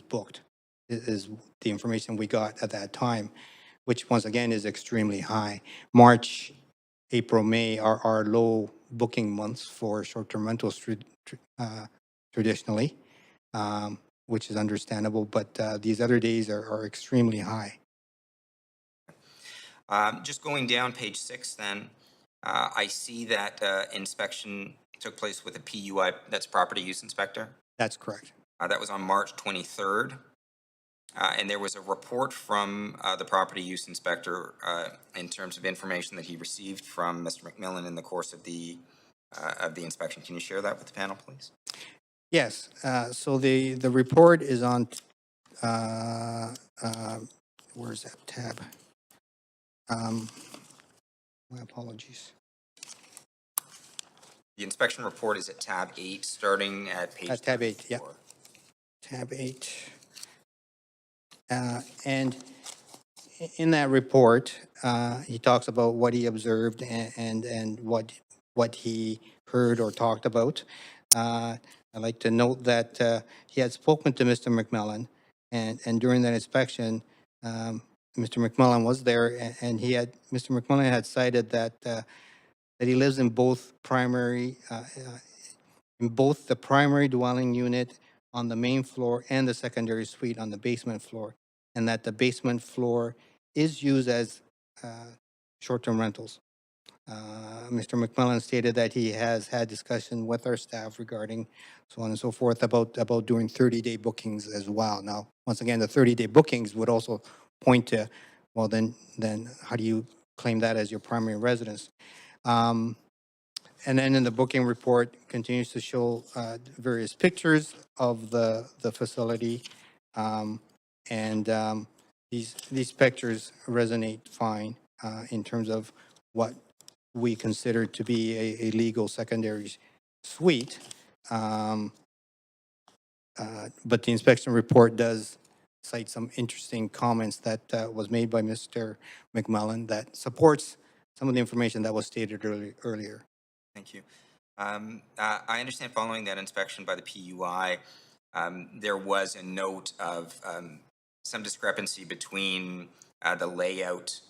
Speaker 6: booked, is the information we got at that time, which once again is extremely high. March, April, May are low booking months for short-term rentals traditionally, which is understandable, but these other days are extremely high.
Speaker 5: Just going down page 6 then, I see that inspection took place with a PUI, that's property use inspector.
Speaker 6: That's correct.
Speaker 5: That was on March 23rd. And there was a report from the property use inspector in terms of information that he received from Mr. McMillan in the course of the inspection. Can you share that with the panel, please?
Speaker 6: Yes, so the report is on, where's that tab? My apologies.
Speaker 5: The inspection report is at tab 8, starting at page
Speaker 6: At tab 8, yeah.
Speaker 5: 34.
Speaker 6: Tab 8. And in that report, he talks about what he observed and what he heard or talked about. I'd like to note that he had spoken to Mr. McMillan, and during that inspection, Mr. McMillan was there, and Mr. McMillan had cited that he lives in both the primary dwelling unit on the main floor and the secondary suite on the basement floor, and that the basement floor is used as short-term rentals. Mr. McMillan stated that he has had discussion with our staff regarding so on and so forth about doing 30-day bookings as well. Now, once again, the 30-day bookings would also point to, well, then how do you claim that as your primary residence? And then in the booking report continues to show various pictures of the facility. These pictures resonate fine in terms of what we consider to be a legal secondary suite. But the inspection report does cite some interesting comments that was made by Mr. McMillan that supports some of the information that was stated earlier.
Speaker 5: Thank you. I understand following that inspection by the PUI, there was a note of some discrepancy between the layout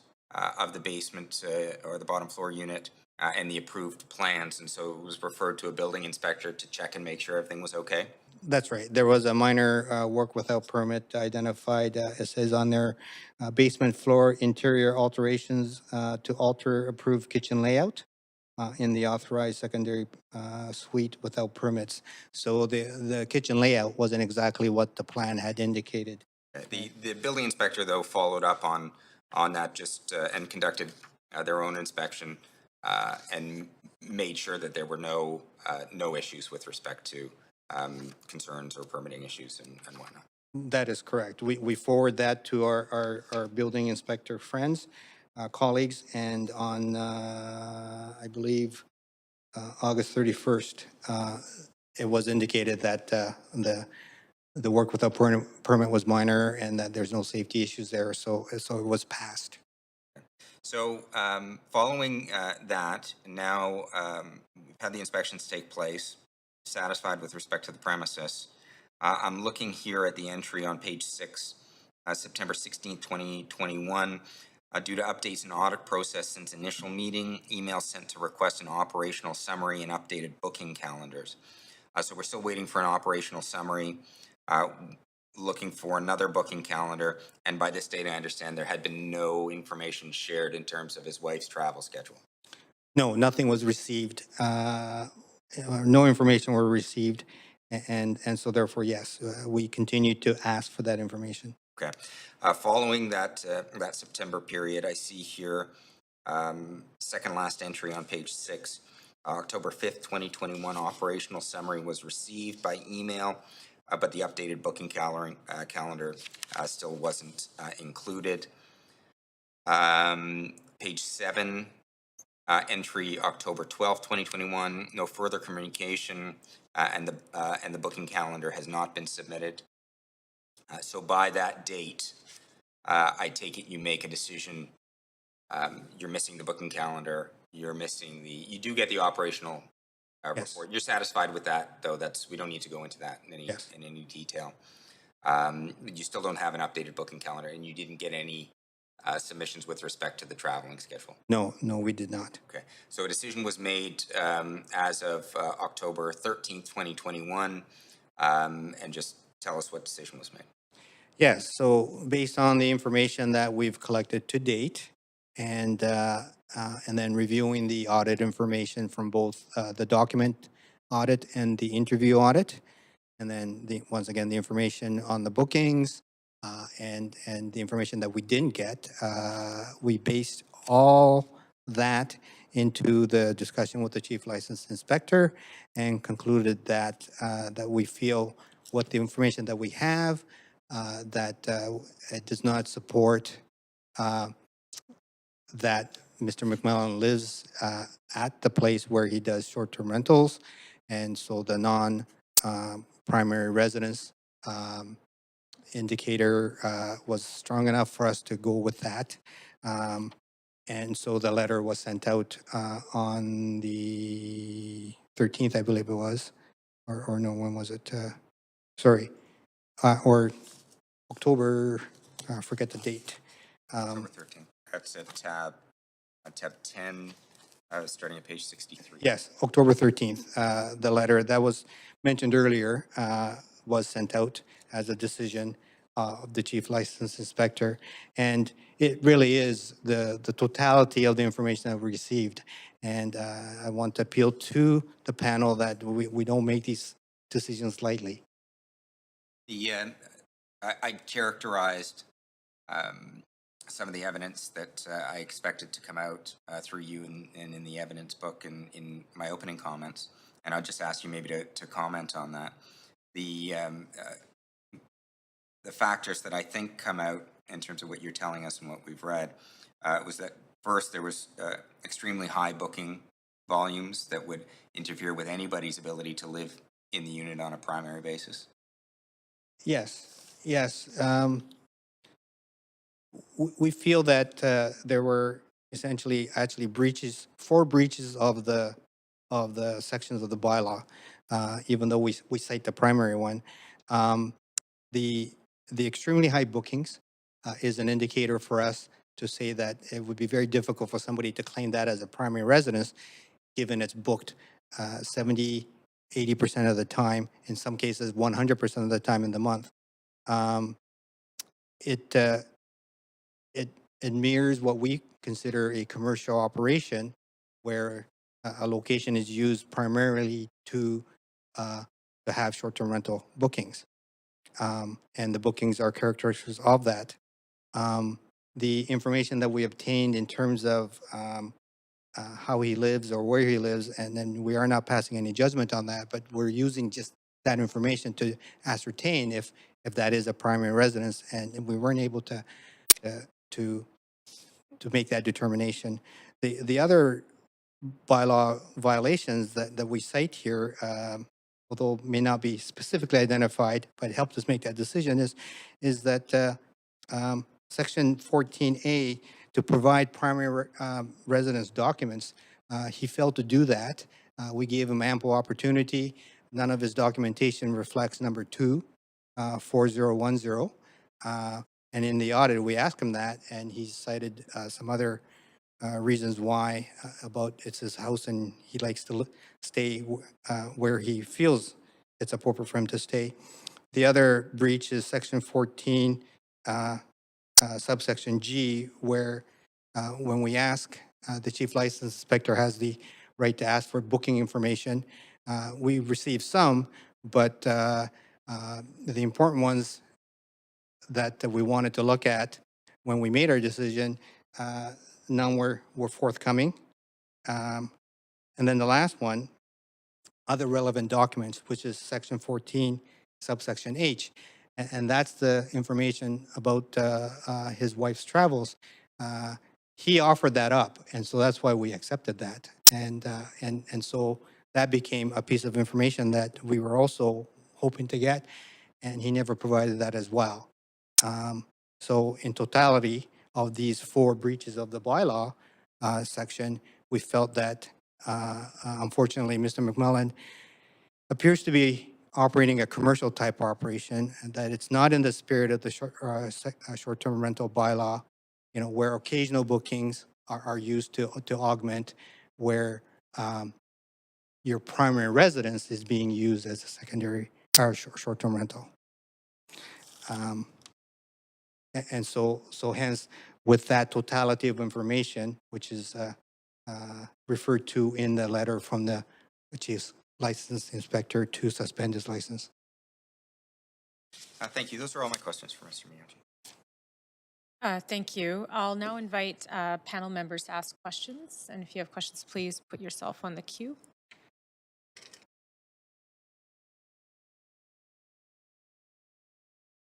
Speaker 5: of the basement or the bottom floor unit and the approved plans. And so it was referred to a building inspector to check and make sure everything was okay.
Speaker 6: That's right. There was a minor work without permit identified. It says on their basement floor interior alterations to alter approved kitchen layout in the authorized secondary suite without permits. So the kitchen layout wasn't exactly what the plan had indicated.
Speaker 5: The building inspector, though, followed up on that and conducted their own inspection and made sure that there were no issues with respect to concerns or permitting issues and whatnot.
Speaker 6: That is correct. We forward that to our building inspector friends, colleagues, and on, I believe, August 31st, it was indicated that the work without permit was minor and that there's no safety issues there, so it was passed.
Speaker 5: So following that, now we've had the inspections take place, satisfied with respect to the premises. I'm looking here at the entry on page 6, September 16th, 2021. Due to updates in audit process since initial meeting, email sent to request an operational summary and updated booking calendars. So we're still waiting for an operational summary, looking for another booking calendar. And by this date, I understand there had been no information shared in terms of his wife's travel schedule.
Speaker 6: No, nothing was received. No information were received. And so therefore, yes, we continue to ask for that information.
Speaker 5: Okay. Following that September period, I see here second last entry on page 6, October 5th, 2021 operational summary was received by email, but the updated booking calendar still wasn't included. Page 7, entry October 12th, 2021, no further communication, and the booking calendar has not been submitted. So by that date, I take it you make a decision. You're missing the booking calendar. You're missing you do get the operational
Speaker 6: Yes.
Speaker 5: report. You're satisfied with that, though. We don't need to go into that in
Speaker 6: Yes.
Speaker 5: any detail. You still don't have an updated booking calendar, and you didn't get any submissions with respect to the traveling schedule.
Speaker 6: No, we did not.
Speaker 5: Okay, so a decision was made as of October 13th, 2021, and just tell us what decision was made.
Speaker 6: Yes, so based on the information that we've collected to date and then reviewing the audit information from both the document audit and the interview audit, And then once again, the information on the bookings and the information that we didn't get, we based all that into the discussion with the chief licensed inspector and concluded that that we feel what the information that we have that it does not support that Mr. McMillan lives at the place where he does short-term rentals, and so the non-primary residence indicator was strong enough for us to go with that. And so the letter was sent out on the 13th, I believe it was, or no, when was it? Sorry, or October, I forget the date.
Speaker 5: October 13th. That's at tab 10, starting at page 63.
Speaker 6: Yes, October 13th. The letter that was mentioned earlier was sent out as a decision of the chief license inspector. And it really is the totality of the information that we received. And I want to appeal to the panel that we don't make these decisions lightly.
Speaker 5: I characterized some of the evidence that I expected to come out through you and in the evidence book and in my opening comments. And I'll just ask you maybe to comment on that. The factors that I think come out in terms of what you're telling us and what we've read was that first there was extremely high booking volumes that would interfere with anybody's ability to live in the unit on a primary basis.
Speaker 6: Yes. We feel that there were essentially actually four breaches of the sections of the bylaw, even though we cite the primary one. The extremely high bookings is an indicator for us to say that it would be very difficult for somebody to claim that as a primary residence, given it's booked 70, 80% of the time, in some cases 100% of the time in the month. It mirrors what we consider a commercial operation, where a location is used primarily to have short-term rental bookings, and the bookings are characteristics of that. The information that we obtained in terms of how he lives or where he lives, and then we are not passing any judgment on that, but we're using just that information to ascertain if that is a primary residence, and we weren't able to make that determination. The other bylaw violations that we cite here, although may not be specifically identified, but it helped us make that decision, is that Section 14A, to provide primary residence documents, he failed to do that. We gave him ample opportunity. None of his documentation reflects number 2, 4010. And in the audit, we asked him that, and he cited some other reasons why about it's his house and he likes to stay where he feels it's appropriate for him to stay. The other breach is Section 14, subsection G, where when we ask, the chief license inspector has the right to ask for booking information. We received some, but the important ones that we wanted to look at when we made our decision, none were forthcoming. And then the last one, other relevant documents, which is Section 14, subsection H. And that's the information about his wife's travels. He offered that up, and so that's why we accepted that. And so that became a piece of information that we were also hoping to get, and he never provided that as well. So in totality of these 4 breaches of the bylaw section, we felt that unfortunately Mr. McMillan appears to be operating a commercial type operation, and that it's not in the spirit of the short-term rental bylaw, where occasional bookings are used to augment, where your primary residence is being used as a secondary or short-term rental. And so hence, with that totality of information, which is referred to in the letter from the chief license inspector to suspend his license.
Speaker 5: Thank you. Those are all my questions for Mr. Miyagi.
Speaker 3: Thank you. I'll now invite panel members to ask questions. And if you have questions, please put yourself on the queue.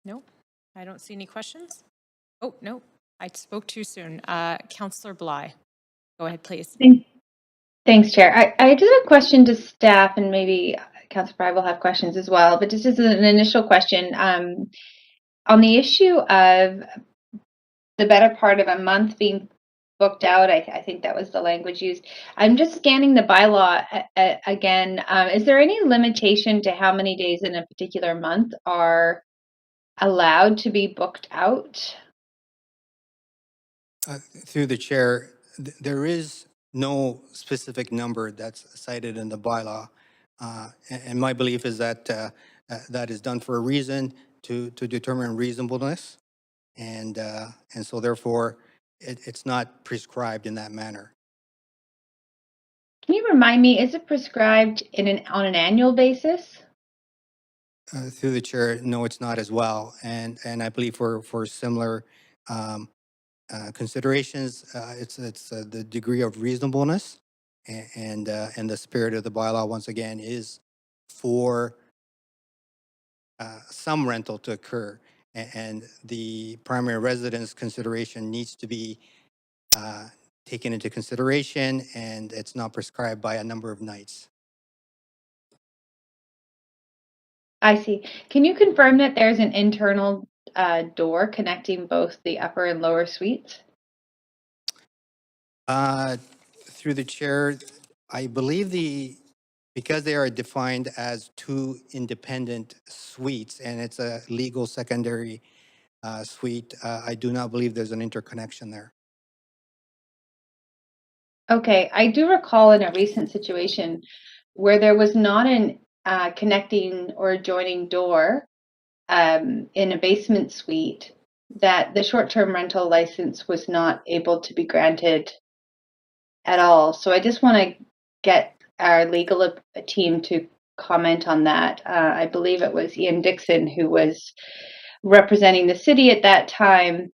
Speaker 3: No, I don't see any questions. Oh, no, I spoke too soon. Councillor Bly, go ahead, please.
Speaker 1: Thanks, Chair. I just have a question to staff, and maybe Councillor Bry will have questions as well, but just as an initial question, on the issue of the better part of a month being booked out, I think that was the language used. I'm just scanning the bylaw again. Is there any limitation to how many days in a particular month are allowed to be booked out?
Speaker 6: Through the chair, there is no specific number that's cited in the bylaw. And my belief is that that is done for a reason to determine reasonableness. And so therefore, it's not prescribed in that manner.
Speaker 1: Can you remind me, is it prescribed on an annual basis?
Speaker 6: Through the chair, no, it's not as well. And I believe for similar considerations, it's the degree of reasonableness and the spirit of the bylaw, once again, is for some rental to occur. And the primary residence consideration needs to be taken into consideration, and it's not prescribed by a number of nights.
Speaker 1: I see. Can you confirm that there's an internal door connecting both the upper and lower suites?
Speaker 6: Through the chair, I believe because they are defined as two independent suites and it's a legal secondary suite, I do not believe there's an interconnection there.
Speaker 1: Okay, I do recall in a recent situation where there was not an connecting or adjoining door in a basement suite, that the short-term rental license was not able to be granted at all. So I just want to get our legal team to comment on that. I believe it was Ian Dixon who was representing the city at that time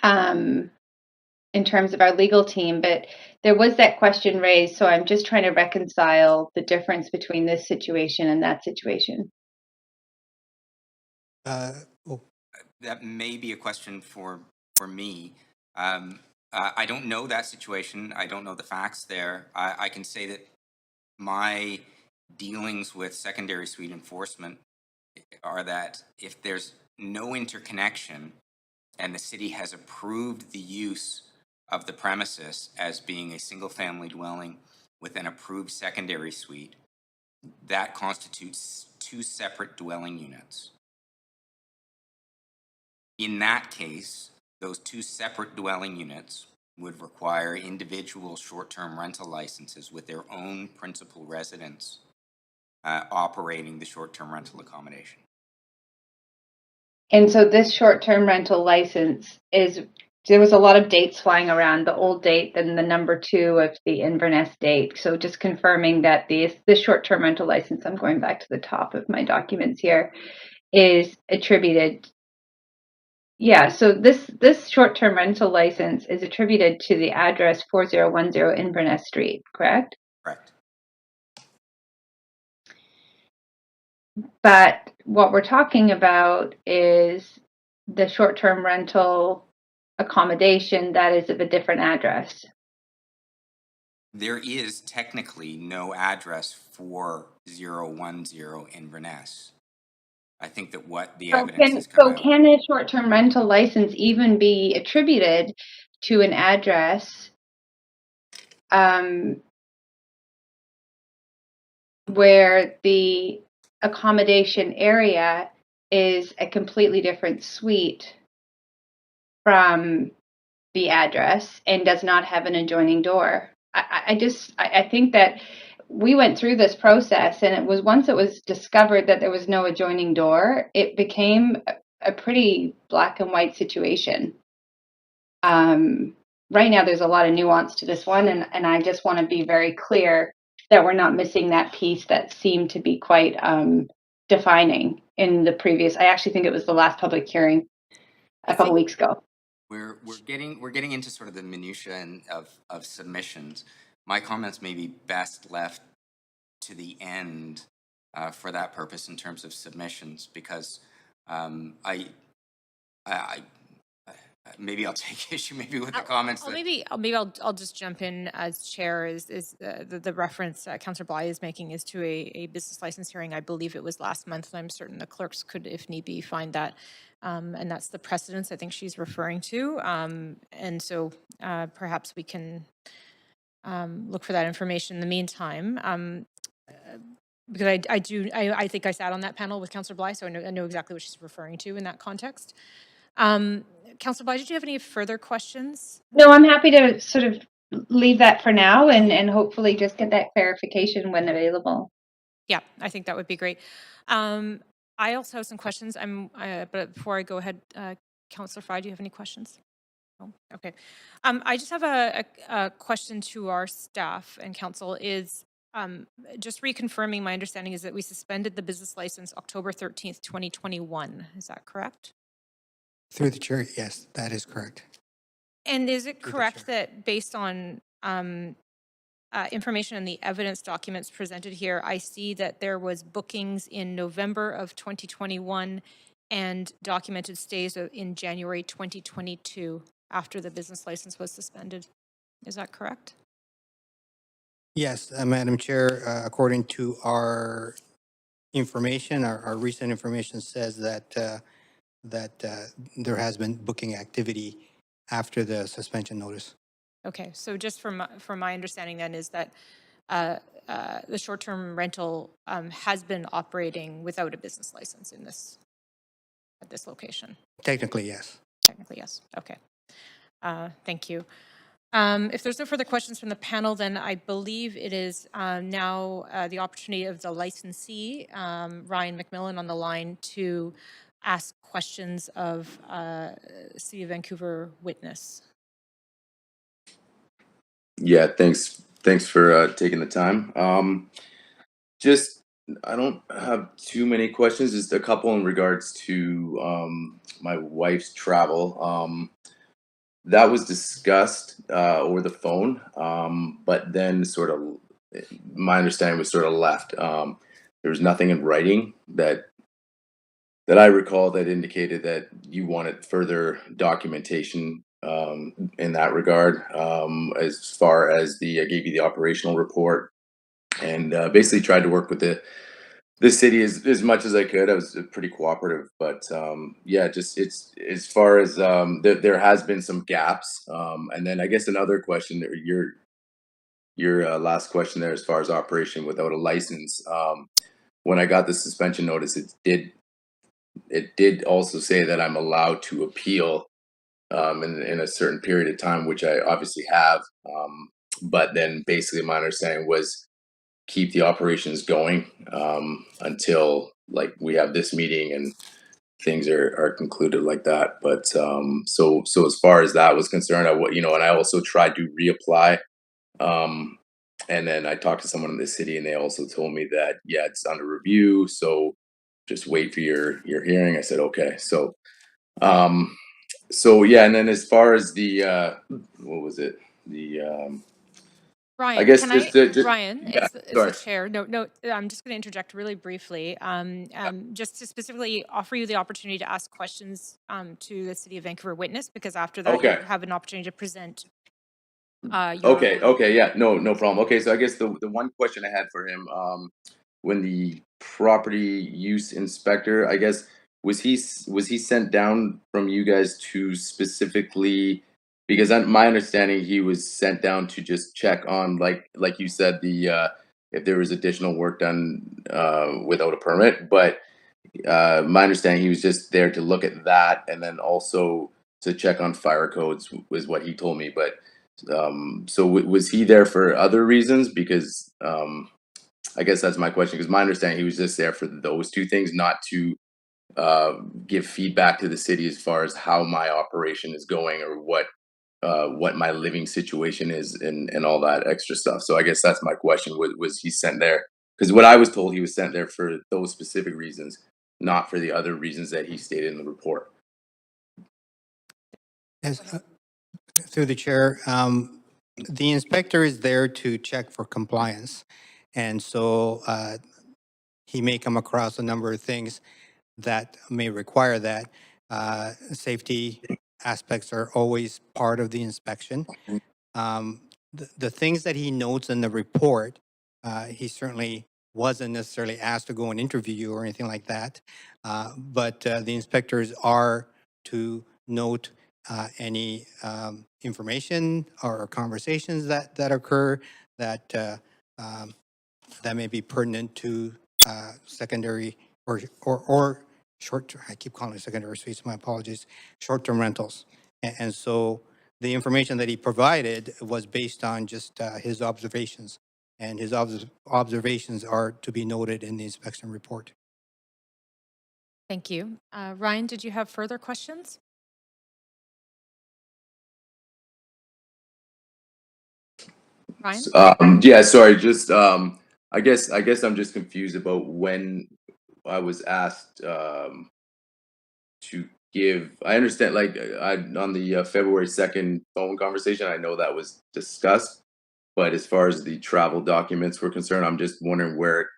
Speaker 1: in terms of our legal team, but there was that question raised. So I'm just trying to reconcile the difference between this situation and that situation.
Speaker 5: That may be a question for me. I don't know that situation. I don't know the facts there. I can say that my dealings with secondary suite enforcement are that if there's no interconnection and the city has approved the use of the premises as being a single family dwelling with an approved secondary suite, that constitutes two separate dwelling units. In that case, those two separate dwelling units would require individual short-term rental licenses with their own principal residents operating the short-term rental accommodation.
Speaker 1: And so this short-term rental license there was a lot of dates flying around, the old date, then the number 2 of the Inverness date. So just confirming that this short-term rental license, I'm going back to the top of my documents here, is attributed. Yeah, so this short-term rental license is attributed to the address 4010 Inverness Street, correct?
Speaker 5: Correct.
Speaker 1: But what we're talking about is the short-term rental accommodation that is of a different address.
Speaker 5: There is technically no address for 010 Inverness. I think that what the evidence has come out.
Speaker 1: Can a short-term rental license even be attributed to an address where the accommodation area is a completely different suite from the address and does not have an adjoining door? I think that we went through this process, and it was once it was discovered that there was no adjoining door, it became a pretty black and white situation. Right now, there's a lot of nuance to this one, and I just want to be very clear that we're not missing that piece that seemed to be quite defining in the previous. I actually think it was the last public hearing a couple weeks ago.
Speaker 5: We're getting into sort of the minutiae of submissions. My comments may be best left to the end for that purpose in terms of submissions, because I maybe I'll take issue maybe with the comments.
Speaker 3: I'll just jump in as chair. Is the reference Councillor Bly is making is to a business license hearing. I believe it was last month, and I'm certain the clerks could, if need be, find that. And that's the precedence I think she's referring to. And so perhaps we can look for that information in the meantime. Because I think I sat on that panel with Councillor Bly, so I know exactly what she's referring to in that context. Councillor Bly, did you have any further questions?
Speaker 1: No, I'm happy to sort of leave that for now and hopefully just get that clarification when available.
Speaker 3: Yeah, I think that would be great. I also have some questions. But before I go ahead, Councillor Fry, do you have any questions? Oh, okay. I just have a question to our staff and council. Is just reconfirming my understanding is that we suspended the business license October 13th, 2021. Is that correct?
Speaker 6: Through the chair, yes, that is correct.
Speaker 3: And is it
Speaker 6: Through the
Speaker 3: correct
Speaker 6: chair.
Speaker 3: that based on information in the evidence documents presented here, I see that there was bookings in November of 2021 and documented stays in January 2022 after the business license was suspended. Is that correct?
Speaker 6: Yes, Madam Chair, according to our information, our recent information says that there has been booking activity after the suspension notice.
Speaker 3: Okay, so just from my understanding then is that the short-term rental has been operating without a business license at this location.
Speaker 6: Technically, yes.
Speaker 3: Technically, yes. Okay. Thank you. If there's no further questions from the panel, then I believe it is now the opportunity of the licensee, Ryan McMillan, on the line to ask questions of City of Vancouver witness.
Speaker 4: Yeah, thanks for taking the time. Just I don't have too many questions. Just a couple in regards to my wife's travel. That was discussed over the phone, but then sort of my understanding was sort of left. There was nothing in writing that I recall that indicated that you wanted further documentation in that regard. As far as I gave you the operational report and basically tried to work with the city as much as I could. I was pretty cooperative, but yeah, just it's as far as there has been some gaps, and then I guess another question, your last question there, as far as operation without a license. When I got the suspension notice, it did also say that I'm allowed to appeal in a certain period of time, which I obviously have. But then basically my understanding was keep the operations going until like we have this meeting and things are concluded like that. But so as far as that was concerned, and I also tried to reapply. And then I talked to someone in the city and they also told me that, yeah, it's under review. So just wait for your hearing. I said, okay. So yeah, and then as far as the what was it? The
Speaker 3: Ryan,
Speaker 4: I guess
Speaker 3: Ryan,
Speaker 4: yeah,
Speaker 3: it's
Speaker 4: sorry.
Speaker 3: the chair. No, I'm just going to interject really briefly, just to specifically offer you the opportunity to ask questions to the City of Vancouver witness, because after that
Speaker 4: Okay.
Speaker 3: you have an opportunity to present.
Speaker 4: Okay, yeah, no problem. Okay, so I guess the one question I had for him, when the property use inspector, I guess, was he sent down from you guys to specifically, because my understanding he was sent down to just check on like you said, the if there was additional work done without a permit, but my understanding he was just there to look at that and then also to check on fire codes was what he told me. But so was he there for other reasons? Because I guess that's my question, because my understanding he was just there for those two things, not to give feedback to the city as far as how my operation is going or what my living situation is and all that extra stuff. So I guess that's my question. Was he sent there Because what I was told, he was sent there for those specific reasons, not for the other reasons that he stated in the report.
Speaker 6: Yes, through the chair, the inspector is there to check for compliance. And so he may come across a number of things that may require that. Safety aspects are always part of the inspection. The things that he notes in the report, he certainly wasn't necessarily asked to go and interview you or anything like that. But the inspectors are to note any information or conversations that occur that that may be pertinent to secondary or short, I keep calling it secondary suites, my apologies, short-term rentals. And so the information that he provided was based on just his observations. And his observations are to be noted in the inspection report.
Speaker 3: Thank you. Ryan, did you have further questions? Ryan?
Speaker 4: Yeah, sorry, just I guess I'm just confused about when I was asked to give. I understand, like, I on the February 2nd phone conversation, I know that was discussed, but as far as the travel documents were concerned, I'm just wondering where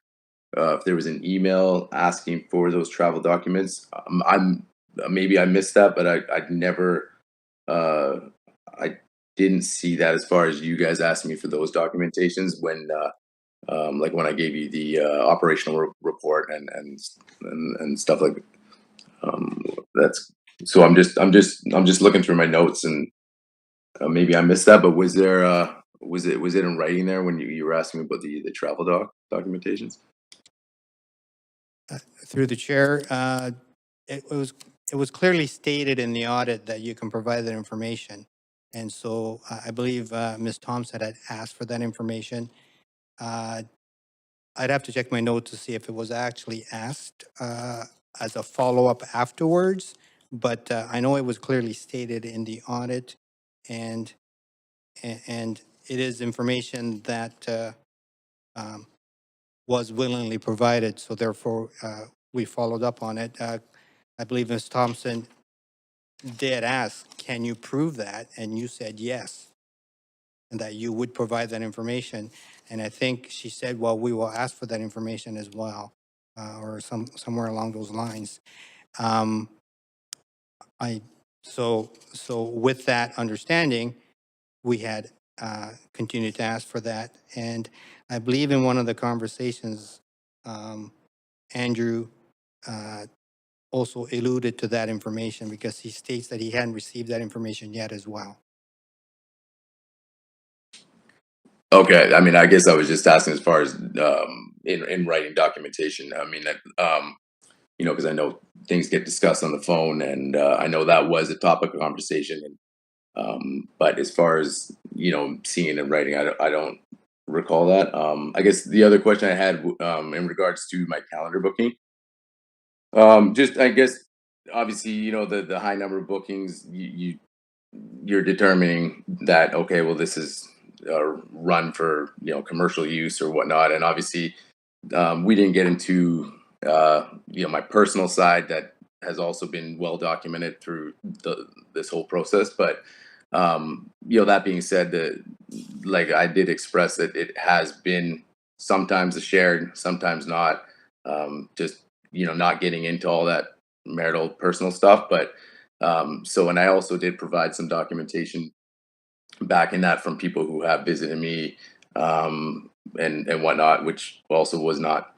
Speaker 4: if there was an email asking for those travel documents. I'm maybe I missed that, but I never I didn't see that as far as you guys asking me for those documentations when like when I gave you the operational report and stuff like that's so I'm just looking through my notes and maybe I missed that, but was there was it in writing there when you were asking me about the travel documentations?
Speaker 6: Through the chair, it was it was clearly stated in the audit that you can provide that information. And so I believe Ms. Thompson had asked for that information. I'd have to check my notes to see if it was actually asked as a follow-up afterwards, but I know it was clearly stated in the audit, and and it is information that um, was willingly provided, so therefore we followed up on it. I believe Ms. Thompson did ask, "Can you prove that?" And you said yes, and that you would provide that information. And I think she said, well, we will ask for that information as well, or somewhere along those lines. Um, I, so with that understanding, we had continued to ask for that. And I believe in one of the conversations, Andrew also alluded to that information because he states that he hadn't received that information yet as well.
Speaker 4: Okay, I mean, I guess I was just asking as far as in writing documentation. I mean that you know, because I know things get discussed on the phone, and I know that was a topic of conversation. And but as far as you know, seeing it in writing, I don't recall that. I guess the other question I had in regards to my calendar booking, just I guess obviously you know the high number of bookings you're determining that okay, well this is run for you know commercial use or whatnot, and obviously we didn't get into you know my personal side that has also been well documented through this whole process. But you know that being said, that like I did express that it has been sometimes shared, sometimes not. Just you know not getting into all that marital personal stuff, but so and I also did provide some documentation backing that from people who have visited me and whatnot, which also was not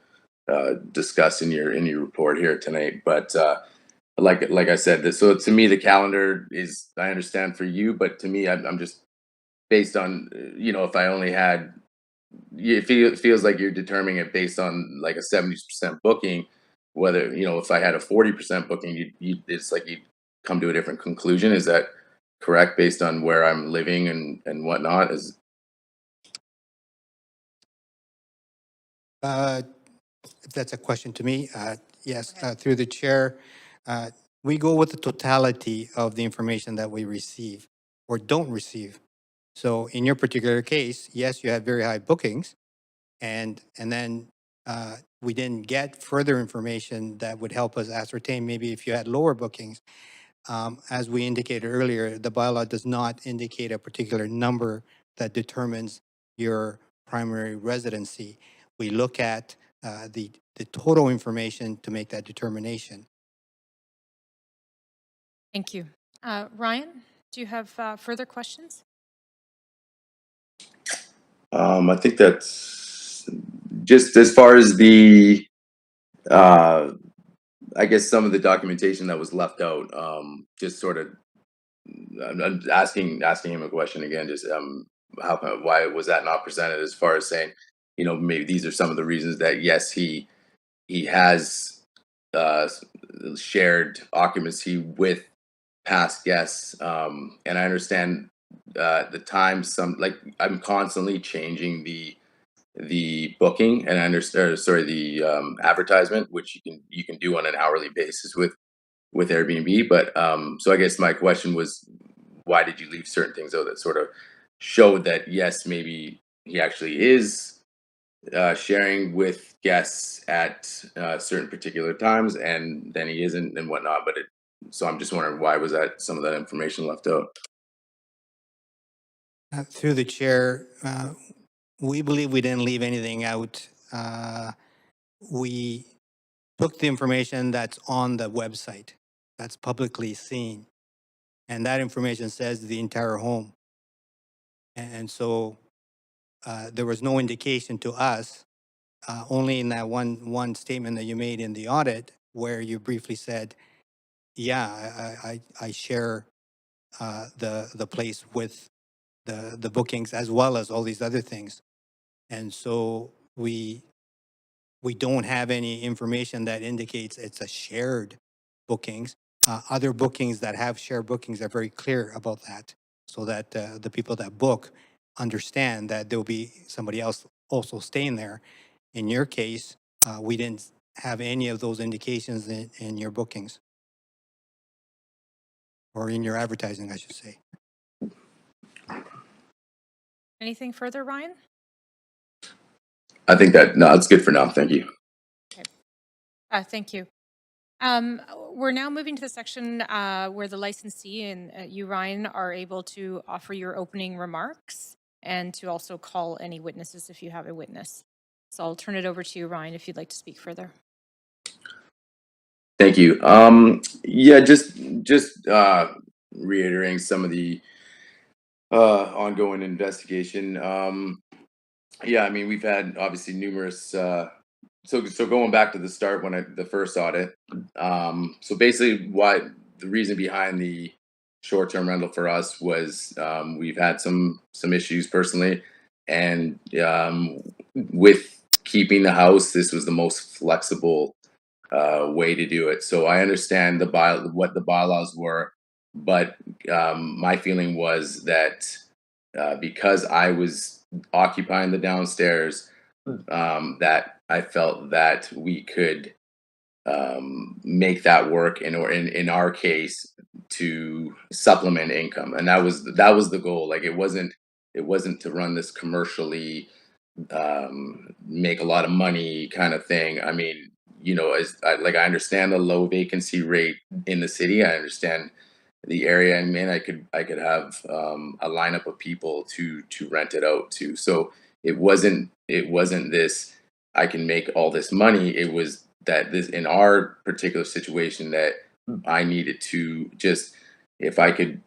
Speaker 4: discussed in your report here tonight. But like I said, so to me the calendar is I understand for you, but to me I'm just based on you know if I only had it feels like you're determining it based on like a 70% booking. Whether you know if I had a 40% booking, it's like you'd come to a different conclusion. Is that correct based on where I'm living and whatnot? Is
Speaker 6: Uh, If that's a question to me, yes, through the chair, we go with the totality of the information that we receive or don't receive. So in your particular case, yes, you had very high bookings, and then we didn't get further information that would help us ascertain maybe if you had lower bookings. As we indicated earlier, the bylaw does not indicate a particular number that determines your primary residency. We look at the total information to make that determination.
Speaker 3: Thank you. Ryan, do you have further questions?
Speaker 4: I think that's just as far as the, I guess some of the documentation that was left out. Just sort of, I'm asking him a question again. Just why was that not presented? As far as saying, maybe these are some of the reasons that yes, he has uh, shared occupancy with past guests, and I understand the time. I'm constantly changing the booking, and I understand. Sorry, the advertisement, which you can do on an hourly basis with Airbnb. But so I guess my question was, why did you leave certain things out that sort of showed that yes, maybe he actually is sharing with guests at certain particular times, and then he isn't and whatnot. So I'm just wondering why was that some of that information left out?
Speaker 6: Through the chair, we believe we didn't leave anything out. We took the information that's on the website, that's publicly seen, and that information says the entire home. And so there was no indication to us, only in that one statement that you made in the audit, where you briefly said, "Yeah, I share the place with the bookings as well as all these other things." And so we don't have any information that indicates it's a shared bookings. Other bookings that have shared bookings are very clear about that, so that the people that book understand that there'll be somebody else also staying there. In your case, we didn't have any of those indications in your bookings or in your advertising, I should say.
Speaker 3: Anything further, Ryan?
Speaker 4: I think that no, that's good for now. Thank you.
Speaker 3: Thank you. We're now moving to the section where the licensee and you, Ryan, are able to offer your opening remarks and to also call any witnesses if you have a witness. So I'll turn it over to you, Ryan, if you'd like to speak further.
Speaker 4: Thank you. Yeah, just reiterating some of the ongoing investigation. Yeah, I mean, we've had obviously numerous. So going back to the start when the first audit. So basically, why the reason behind the short-term rental for us was we've had some issues personally, and with keeping the house, this was the most flexible way to do it. So I understand what the bylaws were, but my feeling was that because I was occupying the downstairs, that I felt that we could make that work in our case to supplement income, and that was the goal. Like it wasn't to run this commercially, make a lot of money kind of thing. I mean, I understand the low vacancy rate in the city. I understand the area I'm in. I could have a lineup of people to rent it out to. So it wasn't this I can make all this money. It was that this in our particular situation that I needed to just, if I could,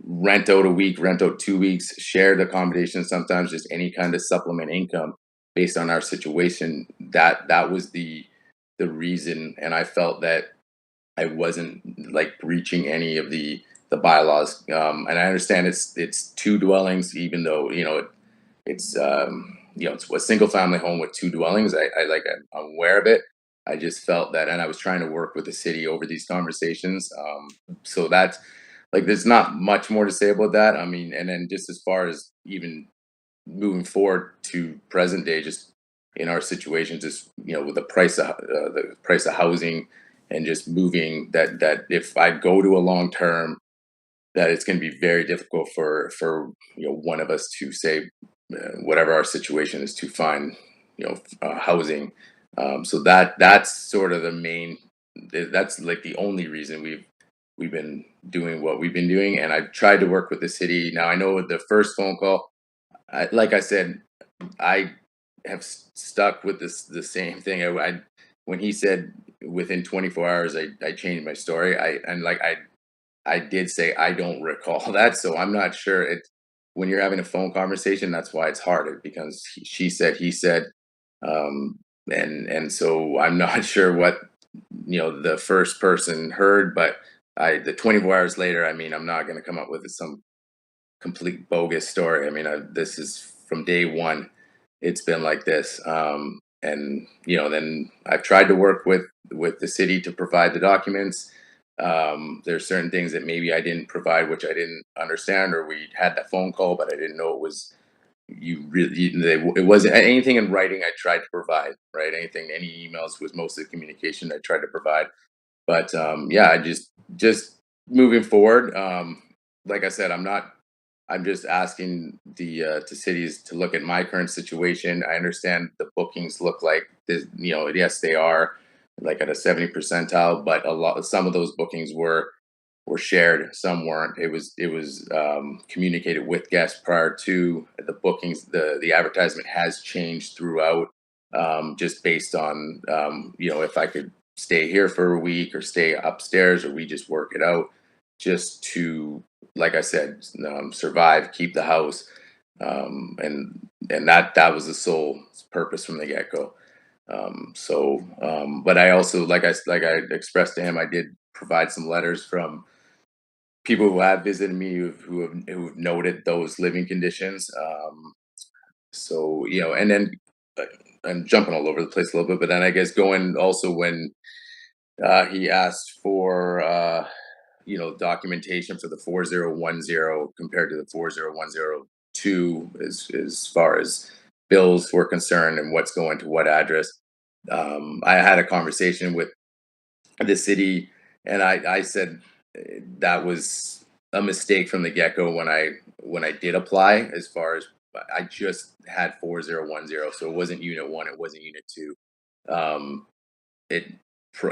Speaker 4: rent out a week, rent out 2 weeks, share the accommodation, sometimes just any kind of supplement income based on our situation. That was the reason, and I felt that I wasn't like breaching any of the bylaws. And I understand it's two dwellings, even though it's it's a single family home with two dwellings. I'm aware of it. I just felt that, and I was trying to work with the city over these conversations. So that's like, there's not much more to say about that. I mean, and then just as far as even moving forward to present day, just in our situation, just with the price of housing, and just moving, that if I go to a long term, that it's going to be very difficult for one of us to say whatever our situation is to find housing. So that's sort of the main. That's like the only reason we've been doing what we've been doing, and I've tried to work with the city. Now I know the first phone call, like I said, I have stuck with the same thing. When he said within 24 hours, I changed my story. I did say I don't recall that, so I'm not sure. When you're having a phone conversation, that's why it's harder because she said, he said, um, and so I'm not sure what the first person heard, but the 24 hours later, I mean, I'm not going to come up with some complete bogus story. I mean, this is from day one. It's been like this, and then I've tried to work with the city to provide the documents. There's certain things that maybe I didn't provide, which I didn't understand, or we had that phone call, but I didn't know it was it wasn't anything in writing. I tried to provide, right? Any emails was mostly communication I tried to provide. But yeah, I just moving forward. Like I said, I'm just asking the to cities to look at my current situation. I understand the bookings look like this, yes, they are like at a 70 percentile, but some of those bookings were shared, some weren't. It was communicated with guests prior to the bookings. The advertisement has changed throughout, just based on if I could stay here for a week or stay upstairs, or we just work it out just to, like I said, survive, keep the house, and that was the sole purpose from the get go. But I also, like I expressed to him, I did provide some letters from people who have visited me who've noted those living conditions. So and then uh, I'm jumping all over the place a little bit, but then I guess going also when he asked for documentation for the 4010 compared to the 4010 as far as bills were concerned and what's going to what address. I had a conversation with the city, and I said that was a mistake from the get go when I did apply. As far as I just had 4010, so it wasn't unit one, it wasn't unit two. Um, it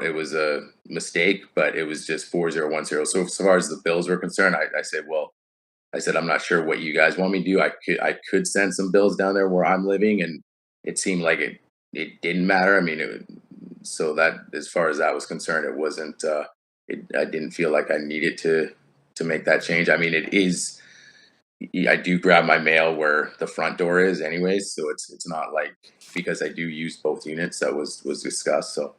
Speaker 4: it was a mistake, but it was just 4010. So as far as the bills were concerned, I said, well, I said, I'm not sure what you guys want me to do. I could send some bills down there where I'm living, and it seemed like it didn't matter. I mean, so that as far as that was concerned, it wasn't. I didn't feel like I needed to make that change. I mean, it is. I do grab my mail where the front door is, anyways. So it's not like, because I do use both units, that was discussed. So,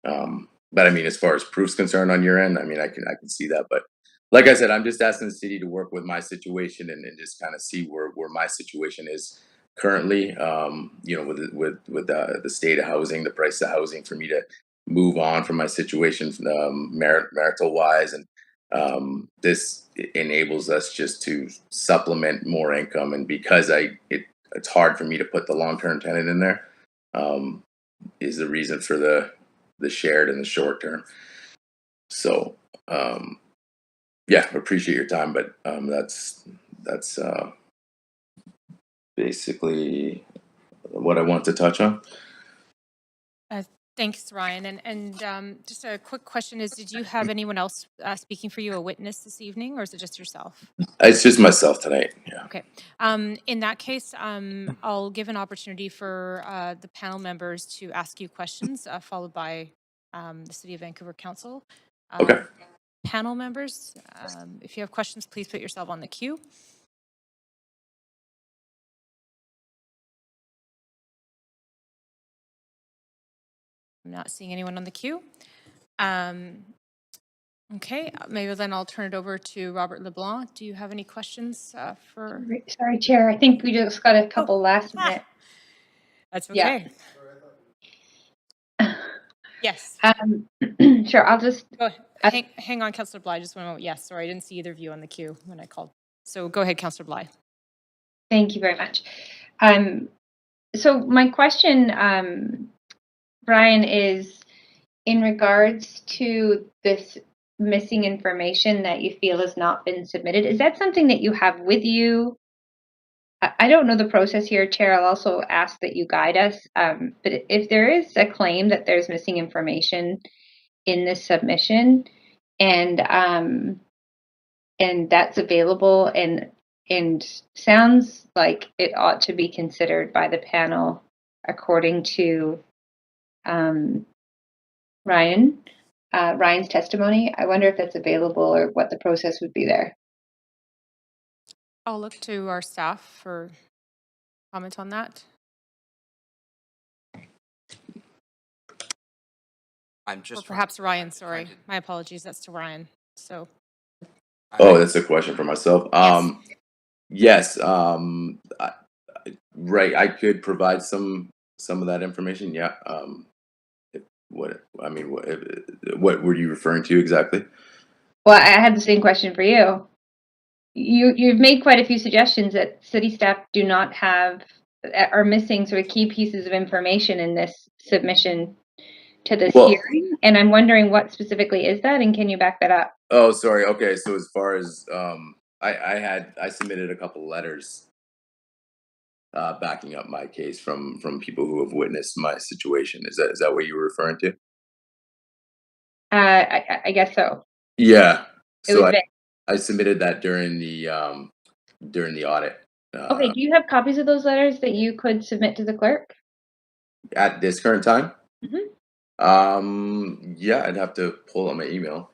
Speaker 4: but I mean, as far as proof's concerned on your end, I mean, I can see that, but like I said, I'm just asking the city to work with my situation, and just kind of see where my situation is currently. With the state of housing, the price of housing, for me to move on from my situation, marital wise, and this enables us just to supplement more income. And because it's hard for me to put the long term tenant in there, um, is the reason for the shared in the short term. So yeah, appreciate your time, but that's basically what I want to touch on.
Speaker 3: Thanks, Ryan. And just a quick question is, did you have anyone else speaking for you, a witness this evening, or is it just yourself?
Speaker 4: It's just myself tonight. Yeah.
Speaker 3: Okay. In that case, I'll give an opportunity for the panel members to ask you questions, followed by the City of Vancouver Council.
Speaker 4: Okay.
Speaker 3: Panel members, if you have questions, please put yourself on the queue. I'm not seeing anyone on the queue. Okay, maybe then I'll turn it over to Robert LeBlanc. Do you have any questions for?
Speaker 1: Sorry, Chair. I think we just got a couple last minute.
Speaker 3: That's
Speaker 1: Yeah.
Speaker 3: okay. Yes.
Speaker 1: Sure. I'll just.
Speaker 3: Go ahead. Hang on, Councillor Bly, just one moment. Yes, sorry, I didn't see either of you on the queue when I called. So go ahead, Councillor Bly.
Speaker 1: Thank you very much. So my question, Brian, is in regards to this missing information that you feel has not been submitted. Is that something that you have with you I don't know the process here, Chair. I'll also ask that you guide us. But if there is a claim that there's missing information in this submission, and that's available and sounds like it ought to be considered by the panel according to Ryan's testimony. I wonder if that's available or what the process would be there.
Speaker 3: I'll look to our staff for comment on that.
Speaker 5: I'm
Speaker 3: Or
Speaker 5: just
Speaker 3: perhaps
Speaker 5: trying
Speaker 3: Ryan, sorry. My apologies, that's to Ryan. So,
Speaker 4: Oh, that's a question for myself. Yes. Right. I could provide some of that information. Yeah. What were you referring to exactly?
Speaker 1: Well, I had the same question for you. You've made quite a few suggestions that city staff do not have, are missing sort of key pieces of information in this submission to this
Speaker 4: Well-
Speaker 1: hearing, and I'm wondering what specifically is that, and can you back that up?
Speaker 4: Oh, sorry. Okay. So as far as I submitted a couple letters backing up my case from people who have witnessed my situation. Is that what you were referring to?
Speaker 1: I guess so.
Speaker 4: Yeah.
Speaker 1: It
Speaker 4: So
Speaker 1: was vague.
Speaker 4: I submitted that during the audit.
Speaker 1: Okay, do you have copies of those letters that you could submit to the clerk?
Speaker 4: At this current time?
Speaker 1: Mhm.
Speaker 4: Yeah, I'd have to pull up my email.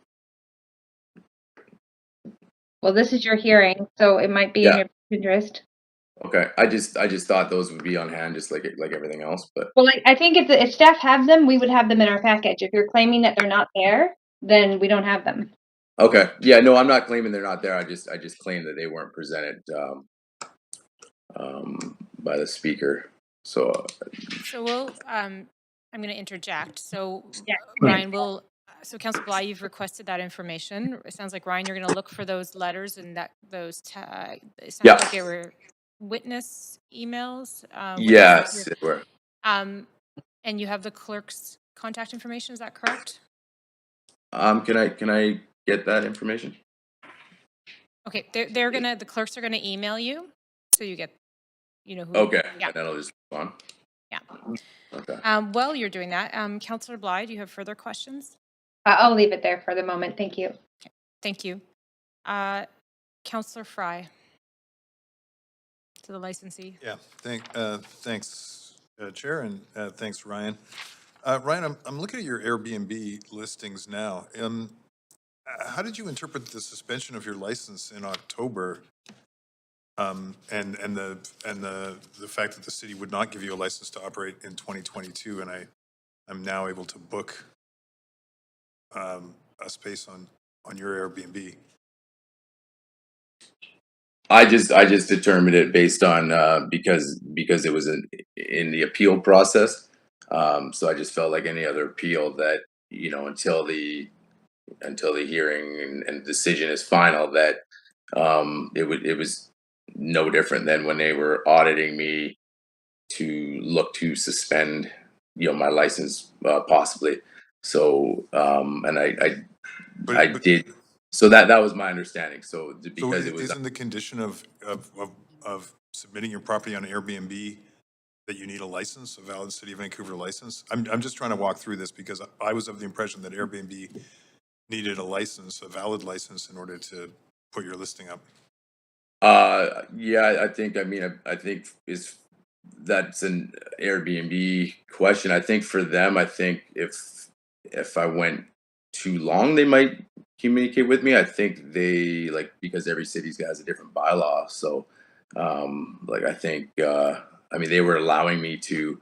Speaker 1: Well, this is your hearing, so it might be in your interest.
Speaker 4: Okay. I just thought those would be on hand, just like everything else. But
Speaker 1: Well, I think if staff have them, we would have them in our package. If you're claiming that they're not there, then we don't have them.
Speaker 4: okay. Yeah. No, I'm not claiming they're not there. I just claimed that they weren't presented by the speaker. So
Speaker 3: so we'll, I'm going to interject. So
Speaker 1: Yeah.
Speaker 3: Ryan will, so Councillor Bly, you've requested that information. It sounds like, Ryan, you're going to look for those letters and it sounds
Speaker 4: Yeah.
Speaker 3: like they were witness emails.
Speaker 4: yes, it were.
Speaker 3: And you have the clerk's contact information, is that correct?
Speaker 4: Can I get that information?
Speaker 3: Okay, the clerks are gonna email you, so you get, you know who.
Speaker 4: Okay.
Speaker 3: Yeah,
Speaker 4: And then I'll just respond.
Speaker 3: yeah.
Speaker 4: Okay.
Speaker 3: While you're doing that, Councillor Bly, do you have further questions?
Speaker 1: I'll leave it there for the moment. Thank you.
Speaker 3: Thank you. Councillor Fry, to the licensee.
Speaker 7: Yeah, thanks, Chair, and thanks, Ryan. Ryan, I'm looking at your Airbnb listings now. How did you interpret the suspension of your license in October? And the fact that the city would not give you a license to operate in 2022, and I'm now able to book a space on your Airbnb.
Speaker 4: I just determined it based on because it was in the appeal process. So I just felt like any other appeal that, you know, until the hearing and decision is final, that it was no different than when they were auditing me to look to suspend, you know, my license possibly. So and I did. So that was my understanding. So because it was
Speaker 7: Isn't the condition of submitting your property on Airbnb that you need a license, a valid City of Vancouver license? I'm just trying to walk through this because I was of the impression that Airbnb needed a license, a valid license, in order to put your listing up.
Speaker 4: Yeah, I think that's an Airbnb question. I think for them, I think if I went too long, they might communicate with me. I think they, like, because every city has a different bylaw. So like I think they were allowing me to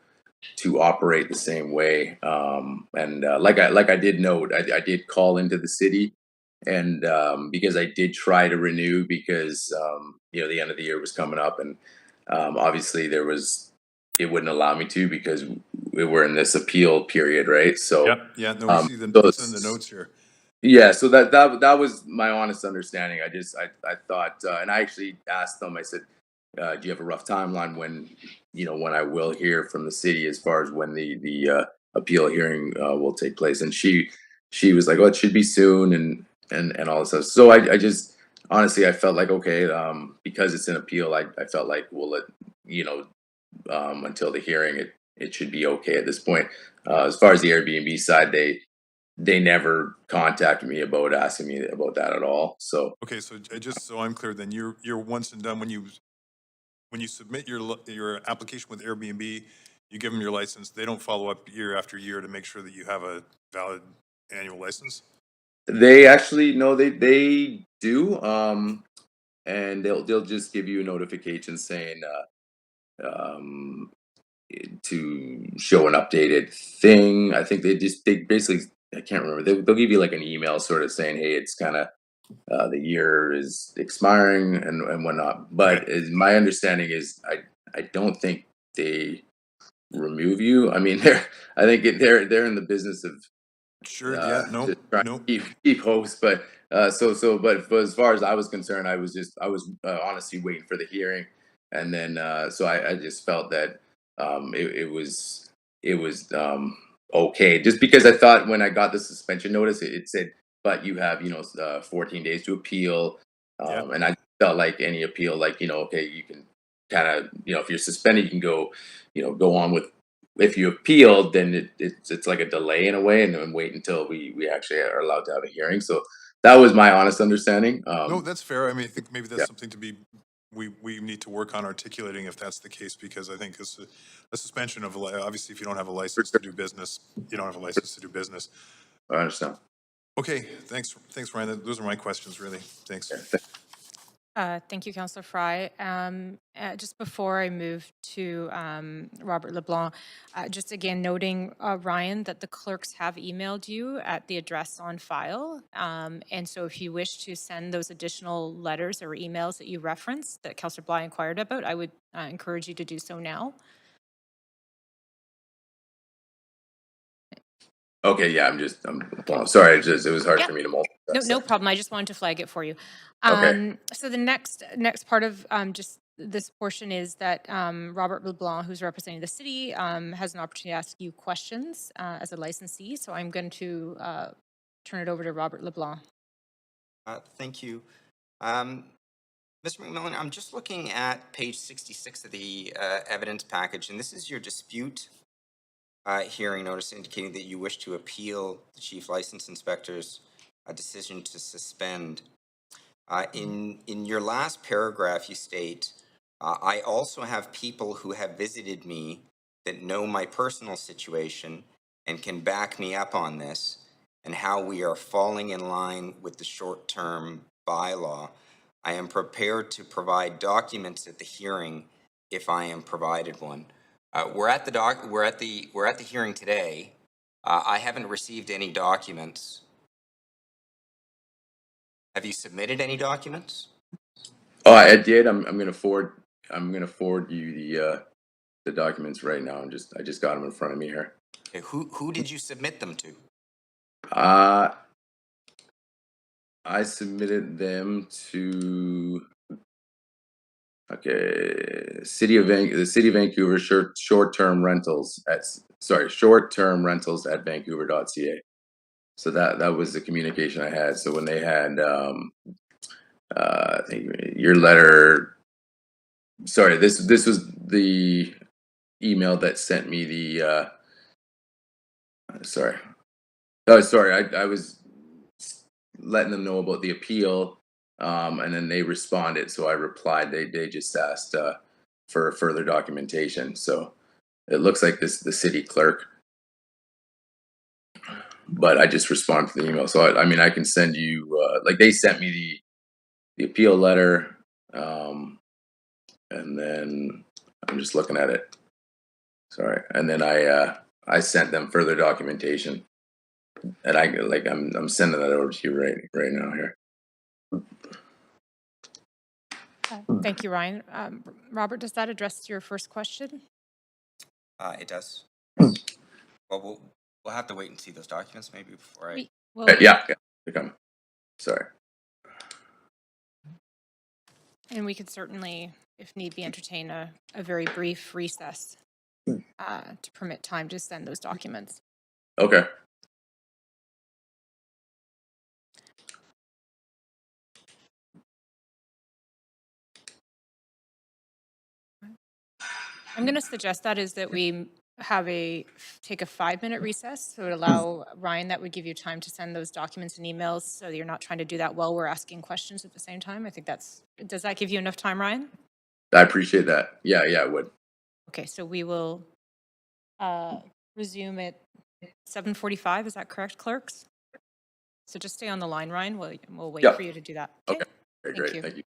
Speaker 4: operate the same way. And like I did note, I did call into the city, and because I did try to renew because you know, the end of the year was coming up, and obviously it wouldn't allow me to because we were in this appeal period, right? So
Speaker 7: Yeah, no, we see the
Speaker 4: so
Speaker 7: in the notes here.
Speaker 4: yeah, so that was my honest understanding. I thought, and I actually asked them. I said, "Do you have a rough timeline when, you know, when I will hear from the city as far as when the appeal hearing will take place?" And she was like, "Oh, it should be soon," and all this stuff. So I just honestly, I felt like, okay, because it's an appeal, I felt like, well, you know, until the hearing, it should be okay at this point. As far as the Airbnb side, they never contacted me about asking me about that at all. So
Speaker 7: Okay, so just so I'm clear, then you're once and done when you submit your application with Airbnb, you give them your license. They don't follow up year after year to make sure that you have a valid annual license.
Speaker 4: they actually no, they do, and they'll just give you a notification saying um, to show an updated thing. I think they basically, I can't remember. They'll give you like an email sort of saying, hey, it's kind of the year is expiring and whatnot. But
Speaker 7: Okay.
Speaker 4: my understanding is I don't think they remove you. I mean, I think they're in the business of
Speaker 7: Sure. Yeah. No.
Speaker 4: just trying
Speaker 7: No.
Speaker 4: to keep hosts. But but as far as I was concerned, I was honestly waiting for the hearing, and then so I just felt that it was okay, just because I thought when I got the suspension notice, it said, but you have 14 days to appeal,
Speaker 7: Yeah.
Speaker 4: and I felt like any appeal, like okay, you can kind of if you're suspended, you can go go on with if you appeal, then it's like a delay in a way, and then wait until we actually are allowed to have a hearing. So that was my honest understanding.
Speaker 7: No, that's fair. I mean, I think maybe that's
Speaker 4: Yeah,
Speaker 7: something to be, we need to work on articulating if that's the case, because I think it's a suspension of, obviously, if you don't have a
Speaker 4: for
Speaker 7: license to
Speaker 4: sure.
Speaker 7: do business, you don't have a license to do business.
Speaker 4: I understand.
Speaker 7: Okay, thanks, Ryan. Those are my questions, really. Thanks.
Speaker 4: Yeah,
Speaker 3: Thank you, Councillor Fry. Just before I move to Robert LeBlanc, just again noting, Ryan, that the clerks have emailed you at the address on file. And so if you wish to send those additional letters or emails that you referenced that Councillor Bly inquired about, I would encourage you to do so now.
Speaker 4: okay, yeah, sorry. It was hard
Speaker 3: Yeah.
Speaker 4: for me to multitask.
Speaker 3: No,
Speaker 4: So.
Speaker 3: no problem. I just wanted to flag it for you.
Speaker 4: Okay.
Speaker 3: So the next part of just this portion is that Robert LeBlanc, who's representing the city, has an opportunity to ask you questions as a licensee. So I'm going to turn it over to Robert LeBlanc.
Speaker 5: Thank you. Mr. McMillan, I'm just looking at page 66 of the evidence package, and this is your dispute hearing notice indicating that you wish to appeal the chief license inspector's decision to suspend. In your last paragraph, you state, I also have people who have visited me that know my personal situation and can back me up on this and how we are falling in line with the short-term bylaw. I am prepared to provide documents at the hearing if I am provided one. We're at the hearing today. I haven't received any documents. Have you submitted any documents?
Speaker 4: Oh, I did. I'm gonna forward. I'm gonna forward you the documents right now. I just got them in front of me here.
Speaker 5: Okay, who did you submit them to?
Speaker 4: Uh, I submitted them to the City of Vancouver short-term rentals short-term rentals at Vancouver.ca. So that was the communication I had. So when they had I think your letter. Sorry, this was the email that sent me the. Sorry. Oh, sorry. I was letting them know about the appeal, and then they responded. So I replied. They just asked for further documentation. So it looks like the city clerk, but I just responded to the email. So I mean, I can send you like they sent me the appeal letter, and then I'm just looking at it. Sorry, and then I sent them further documentation, and I'm sending that over to you right now here.
Speaker 3: Thank you, Ryan. Robert, does that address your first question?
Speaker 5: It does. Well, we'll have to wait and see those documents maybe before I.
Speaker 3: Well,
Speaker 4: Yeah, they're coming. Sorry.
Speaker 3: and we could certainly, if need be, entertain a very brief recess to permit time to send those documents.
Speaker 4: Okay.
Speaker 3: I'm going to suggest that is that we take a 5-minute recess. So it would allow, Ryan, that would give you time to send those documents and emails so that you're not trying to do that while we're asking questions at the same time. I think does that give you enough time, Ryan?
Speaker 4: I appreciate that. Yeah, I would.
Speaker 3: Okay, so we will resume at 7:45. Is that correct, clerks? So just stay on the line, Ryan. We'll wait
Speaker 4: Yep.
Speaker 3: for you to do that.
Speaker 4: Okay.
Speaker 3: Thank
Speaker 4: Great.
Speaker 3: you.
Speaker 4: Thank you.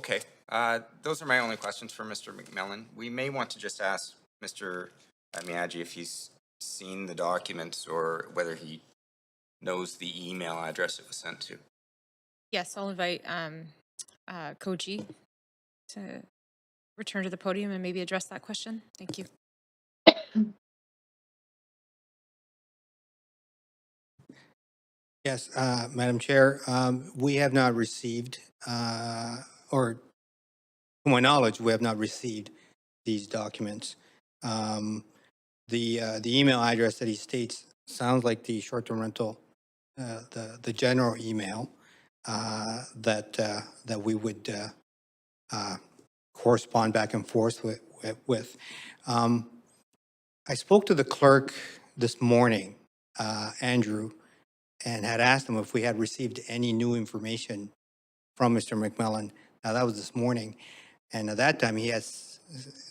Speaker 5: Okay, those are my only questions for Mr. McMillan. We may want to just ask Mr. Miyagi if he's seen the documents or whether he knows the email address it was sent to.
Speaker 3: Yes, I'll invite Koji to return to the podium and maybe address that question. Thank you.
Speaker 6: Yes, Madam Chair, we have not received, or to my knowledge, we have not received these documents. The email address that he states sounds like the short-term rental, the general email that we would correspond back and forth with. I spoke to the clerk this morning, Andrew, and had asked him if we had received any new information from Mr. McMillan. Now, that was this morning. And at that time, he has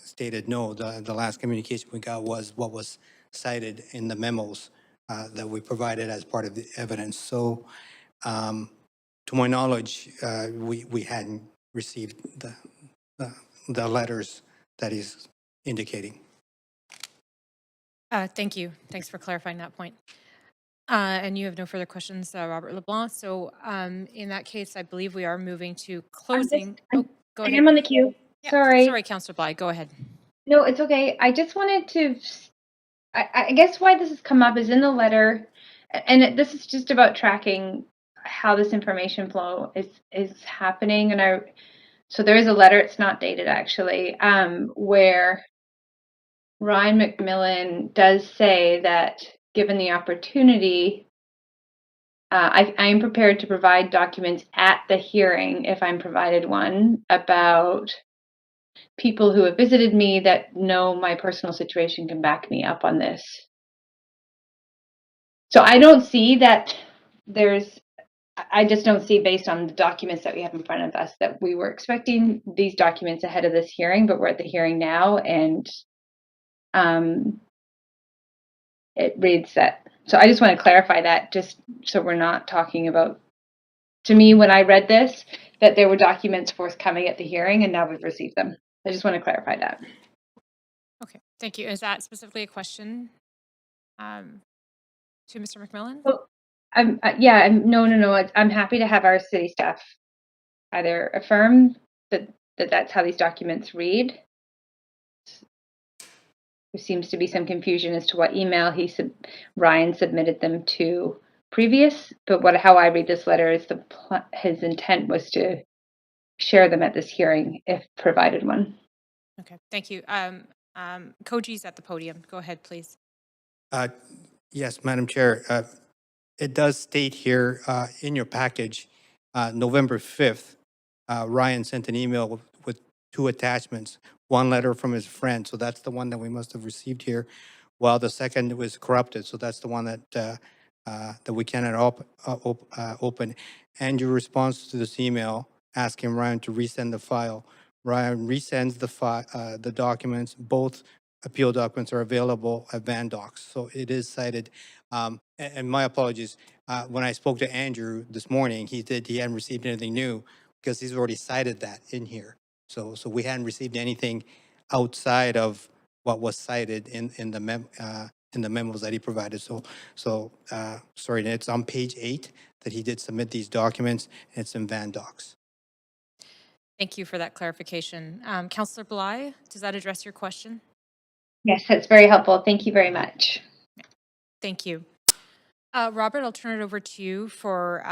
Speaker 6: stated no. The last communication we got was what was cited in the memos that we provided as part of the evidence. So, to my knowledge, we hadn't received the letters that he's indicating.
Speaker 3: Thank you. Thanks for clarifying that point. And you have no further questions, Robert LeBlanc. So in that case, I believe we are moving to closing. Go
Speaker 1: I
Speaker 3: ahead.
Speaker 1: am on the queue.
Speaker 3: Yeah,
Speaker 1: Sorry.
Speaker 3: Sorry, Councillor Bly. Go ahead.
Speaker 1: No, it's okay. I just wanted to, I guess why this has come up is in the letter, and this is just about tracking how this information flow is happening. And so there is a letter, it's not dated actually, where Ryan McMillan does say that given the opportunity, I am prepared to provide documents at the hearing if I'm provided one about people who have visited me that know my personal situation can back me up on this. So I don't see that I just don't see, based on the documents that we have in front of us, that we were expecting these documents ahead of this hearing, but we're at the hearing now, and it reads that. So I just want to clarify that, just so we're not talking about, to me, when I read this, that there were documents forthcoming at the hearing, and now we've received them. I just want to clarify that.
Speaker 3: Okay, thank you. Is that specifically a question to Mr. McMillan?
Speaker 1: Well, no. I'm happy to have our city staff either affirm that that's how these documents read. There seems to be some confusion as to what email Ryan submitted them to previous, but how I read this letter is his intent was to share them at this hearing if provided one.
Speaker 3: Okay, thank you. Koji's at the podium. Go ahead, please.
Speaker 6: Yes, Madam Chair. It does state here in your package, November 5th, Ryan sent an email with 2 attachments, one letter from his friend. So that's the one that we must have received here, while the second was corrupted. So that's the one that we cannot open. And your response to this email asking Ryan to resend the file. Ryan resends the documents. Both appeal documents are available at VanDocs. So it is cited. And my apologies. When I spoke to Andrew this morning, he hadn't received anything new because he's already cited that in here. So we hadn't received anything outside of what was cited in the memos that he provided. So sorry, it's on page 8 that he did submit these documents, and it's in VanDocs.
Speaker 3: Thank you for that clarification. Councillor Bly, does that address your question?
Speaker 1: Yes, that's very helpful. Thank you very much.
Speaker 3: Thank you. Robert, I'll turn it over to you for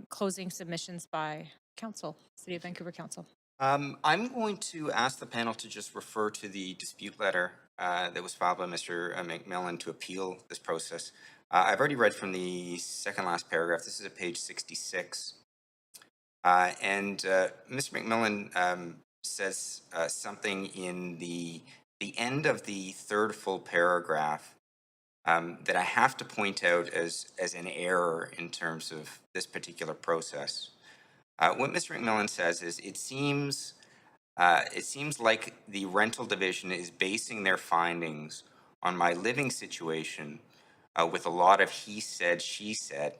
Speaker 3: closing submissions by Council, City of Vancouver Council.
Speaker 5: I'm going to ask the panel to just refer to the dispute letter that was filed by Mr. McMillan to appeal this process. I've already read from the second last paragraph. This is at page 66. And Mr. McMillan says something in the end of the third full paragraph that I have to point out as an error in terms of this particular process. What Mr. McMillan says is, it seems like the rental division is basing their findings on my living situation with a lot of he said, she said,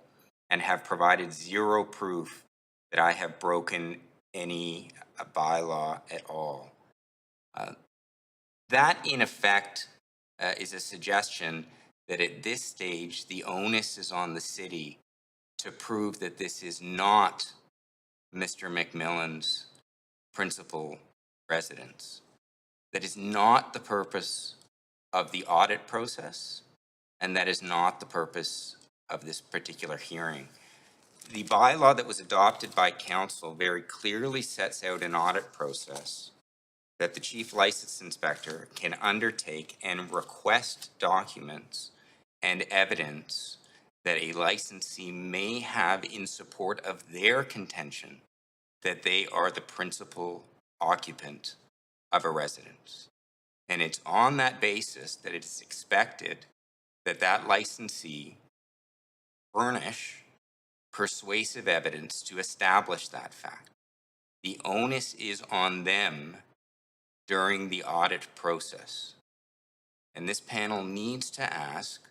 Speaker 5: and have provided zero proof that I have broken any bylaw at all. That, in effect, is a suggestion that at this stage, the onus is on the city to prove that this is not Mr. McMillan's principal residence. That is not the purpose of the audit process, and that is not the purpose of this particular hearing. The bylaw that was adopted by council very clearly sets out an audit process that the chief license inspector can undertake and request documents and evidence that a licensee may have in support of their contention that they are the principal occupant of a residence. And it's on that basis that it is expected that that licensee furnish persuasive evidence to establish that fact. The onus is on them during the audit process. And this panel needs to ask,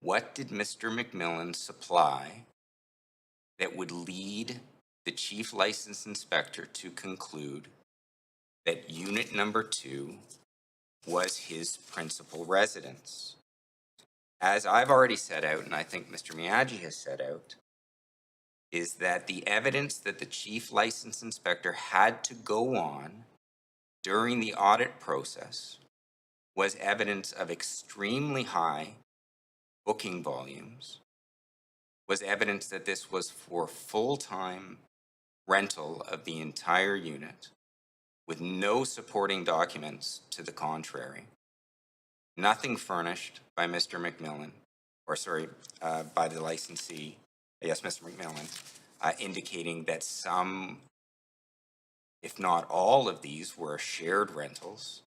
Speaker 5: what did Mr. McMillan supply that would lead the chief license inspector to conclude that unit number 2 was his principal residence? As I've already set out, and I think Mr. Miyagi has set out, is that the evidence that the chief license inspector had to go on during the audit process was evidence of extremely high booking volumes, was evidence that this was for full-time rental of the entire unit with no supporting documents to the contrary. Nothing furnished by Mr. McMillan, by the licensee, yes, Mr. McMillan, indicating that some, if not all of these, were shared rentals.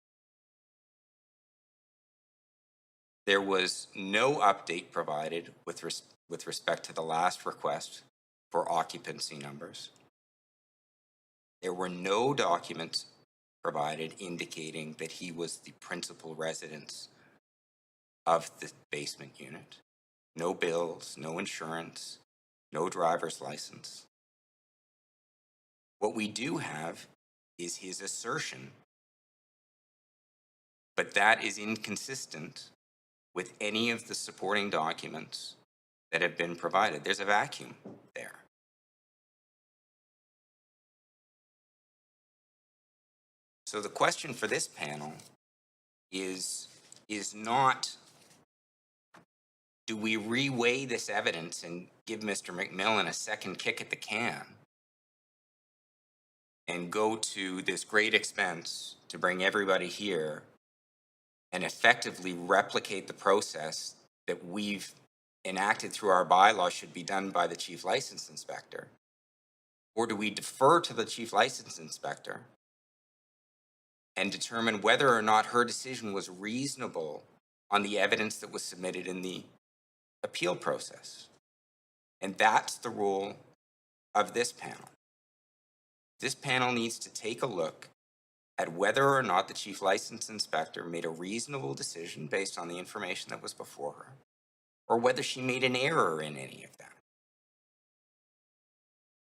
Speaker 5: There was no update provided with respect to the last request for occupancy numbers. There were no documents provided indicating that he was the principal residence of the basement unit. No bills, no insurance, no driver's license. What we do have is his assertion, but that is inconsistent with any of the supporting documents that have been provided. There's a vacuum there. So the question for this panel is not, do we reweigh this evidence and give Mr. McMillan a second kick at the can and go to this great expense to bring everybody here and effectively replicate the process that we've enacted through our bylaw should be done by the chief license inspector? Or do we defer to the chief license inspector and determine whether or not her decision was reasonable on the evidence that was submitted in the appeal process? And that's the role of this panel. This panel needs to take a look at whether or not the chief license inspector made a reasonable decision based on the information that was before her, or whether she made an error in any of that.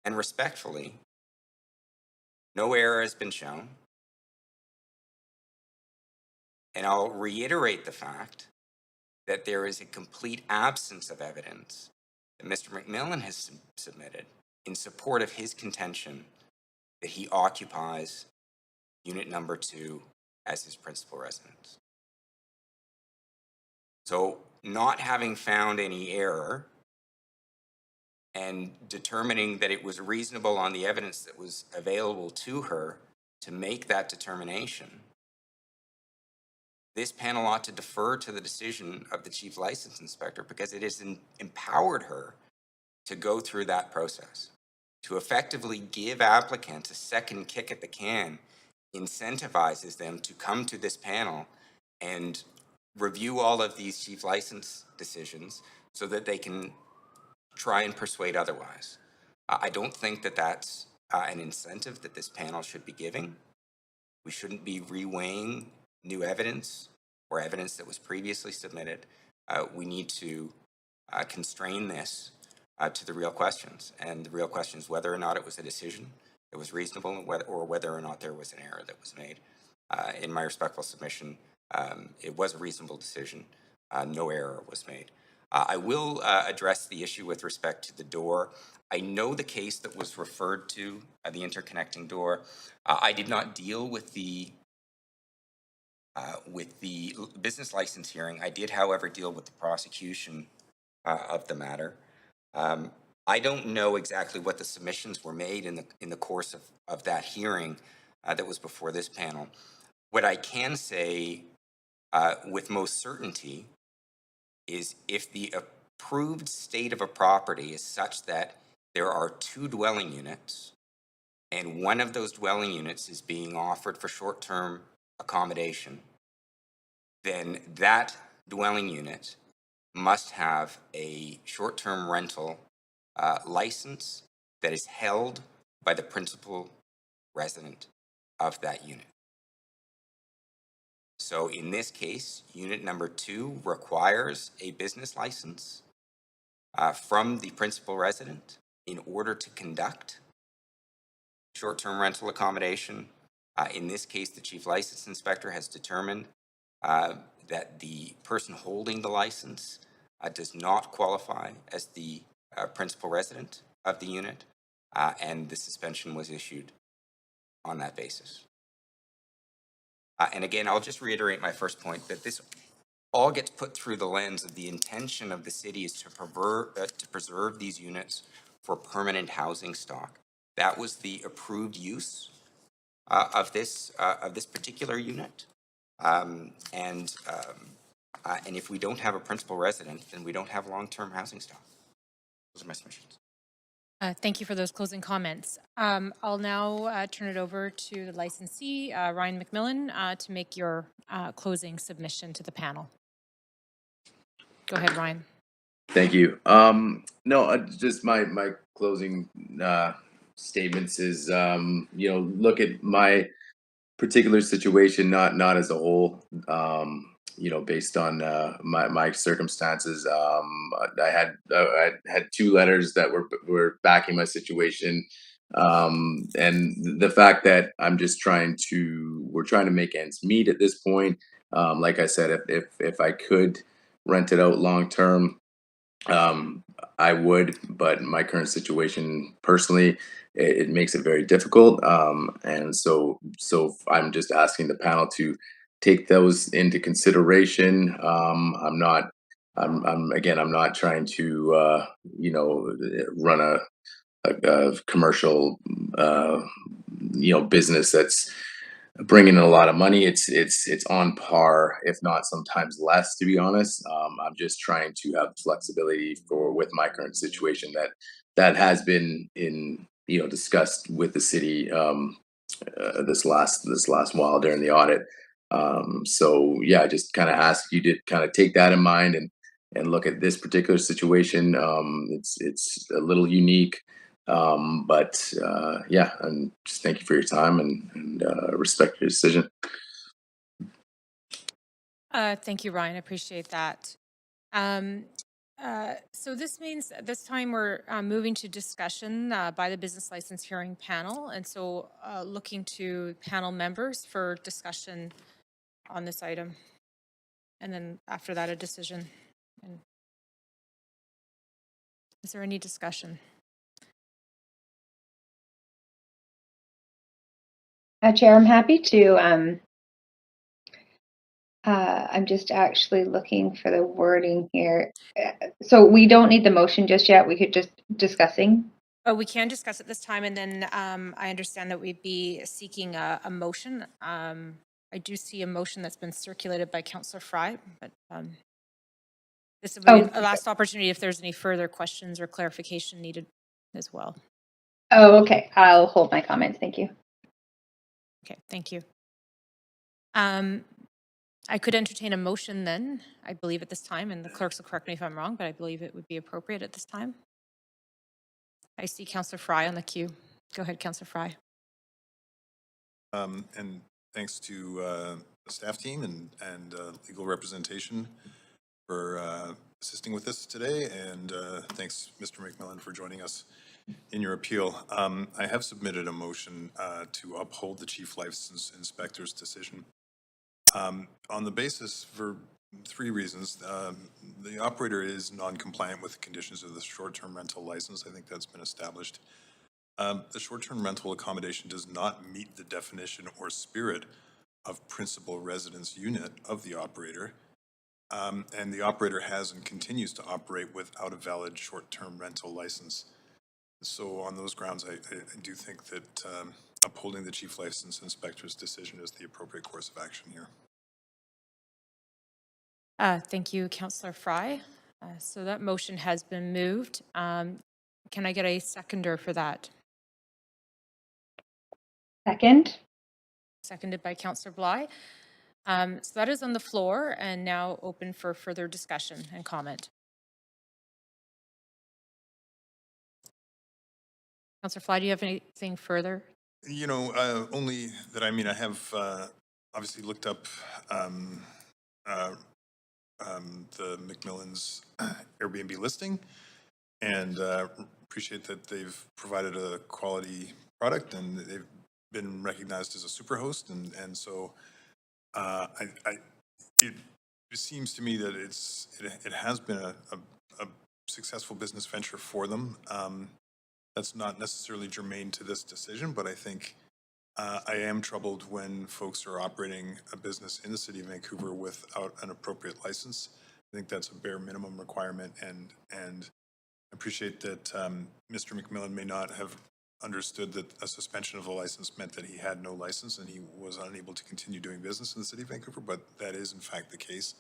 Speaker 5: And respectfully, no error has been shown. And I'll reiterate the fact that there is a complete absence of evidence that Mr. McMillan has submitted in support of his contention that he occupies unit number 2 as his principal residence. So, not having found any error and determining that it was reasonable on the evidence that was available to her to make that determination, this panel ought to defer to the decision of the chief license inspector because it has empowered her to go through that process, to effectively give applicants a second kick at the can, incentivizes them to come to this panel and review all of these chief license decisions so that they can try and persuade otherwise. I don't think that that's an incentive that this panel should be giving. We shouldn't be reweighing new evidence or evidence that was previously submitted. We need to constrain this to the real questions. And the real question is whether or not it was a decision that was reasonable, and whether or not there was an error that was made. In my respectful submission, it was a reasonable decision. No error was made. I will address the issue with respect to the door. I know the case that was referred to, the interconnecting door. I did not deal with the business license hearing. I did, however, deal with the prosecution of the matter. I don't know exactly what the submissions were made in the course of that hearing that was before this panel. What I can say with most certainty is if the approved state of a property is such that there are 2 dwelling units and one of those dwelling units is being offered for short-term accommodation, then that dwelling unit must have a short-term rental license that is held by the principal resident of that unit. So in this case, unit number 2 requires a business license from the principal resident in order to conduct short-term rental accommodation. In this case, the chief license inspector has determined that the person holding the license does not qualify as the principal resident of the unit, and the suspension was issued on that basis. And again, I'll just reiterate my first point, that this all gets put through the lens of the intention of the city is to preserve these units for permanent housing stock. That was the approved use of this particular unit. And if we don't have a principal resident, then we don't have long-term housing stock. Those are my submissions.
Speaker 3: Thank you for those closing comments. I'll now turn it over to the licensee, Ryan McMillan, to make your closing submission to the panel. Go ahead, Ryan.
Speaker 4: Thank you. No, just my closing statements is, look at my particular situation, not as a whole. Based on my circumstances, I had 2 letters that were backing my situation, and the fact that we're trying to make ends meet at this point. Like I said, if I could rent it out long term, I would, but my current situation personally, it makes it very difficult. And so I'm just asking the panel to take those into consideration. I'm not trying to, run a commercial, business that's bringing in a lot of money. It's on par, if not sometimes less, to be honest. I'm just trying to have flexibility with my current situation that has been discussed with the city this last while during the audit. So yeah, I just kind of ask you to kind of take that in mind and look at this particular situation. It's a little unique. But yeah, and just thank you for your time and respect your decision.
Speaker 3: Thank you, Ryan. I appreciate that. So this means at this time we're moving to discussion by the business license hearing panel. And so looking to panel members for discussion on this item. And then after that, a decision. And is there any discussion?
Speaker 1: Chair, I'm happy to. I'm just actually looking for the wording here. So we don't need the motion just yet. We could just discussing.
Speaker 3: Oh, we can discuss it this time, and then I understand that we'd be seeking a motion. I do see a motion that's been circulated by Councillor Fry, but this will be a last opportunity if there's any further questions or clarification needed as well.
Speaker 1: Oh, okay. I'll hold my comments. Thank you.
Speaker 3: Okay, thank you. I could entertain a motion then, I believe at this time, and the clerks will correct me if I'm wrong, but I believe it would be appropriate at this time. I see Councillor Fry on the queue. Go ahead, Councillor Fry.
Speaker 7: And thanks to the staff team and legal representation for assisting with this today. And thanks, Mr. McMillan, for joining us in your appeal. I have submitted a motion to uphold the chief license inspector's decision on the basis for 3 reasons. The operator is non-compliant with the conditions of the short-term rental license. I think that's been established. The short-term rental accommodation does not meet the definition or spirit of principal residence unit of the operator. And the operator has and continues to operate without a valid short-term rental license. So on those grounds, I do think that upholding the chief license inspector's decision is the appropriate course of action here.
Speaker 3: Thank you, Councillor Fry. So that motion has been moved. Can I get a seconder for that?
Speaker 1: Second.
Speaker 3: Seconded by Councillor Bly. So that is on the floor and now open for further discussion and comment. Councillor Fly, do you have anything further?
Speaker 7: You know, only that, I mean, I have obviously looked up the McMillan's Airbnb listing and appreciate that they've provided a quality product and they've been recognized as a superhost. And so it seems to me that it has been a successful business venture for them. That's not necessarily germane to this decision, but I think I am troubled when folks are operating a business in the city of Vancouver without an appropriate license. I think that's a bare minimum requirement, and appreciate that Mr. McMillan may not have understood that a suspension of the license meant that he had no license and he was unable to continue doing business in the city of Vancouver, but that is in fact the case.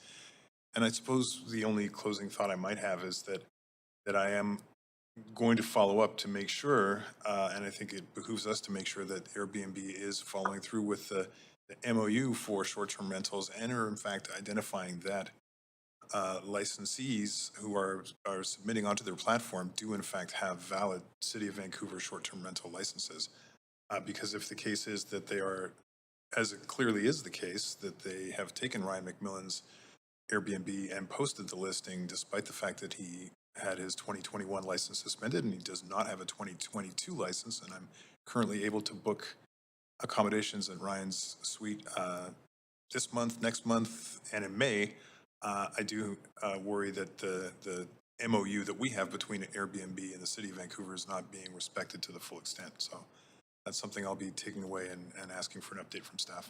Speaker 7: And I suppose the only closing thought I might have is that I am going to follow up to make sure, and I think it behooves us to make sure that Airbnb is following through with the MOU for short-term rentals and are in fact identifying that licensees who are submitting onto their platform do in fact have valid City of Vancouver short-term rental licenses. Because if the case is that they are, as it clearly is the case, that they have taken Ryan McMillan's Airbnb and posted the listing despite the fact that he had his 2021 license suspended and he does not have a 2022 license, and I'm currently able to book accommodations at Ryan's suite this month, next month, and in May, I do worry that the MOU that we have between Airbnb and the City of Vancouver is not being respected to the full extent. So that's something I'll be taking away and asking for an update from staff.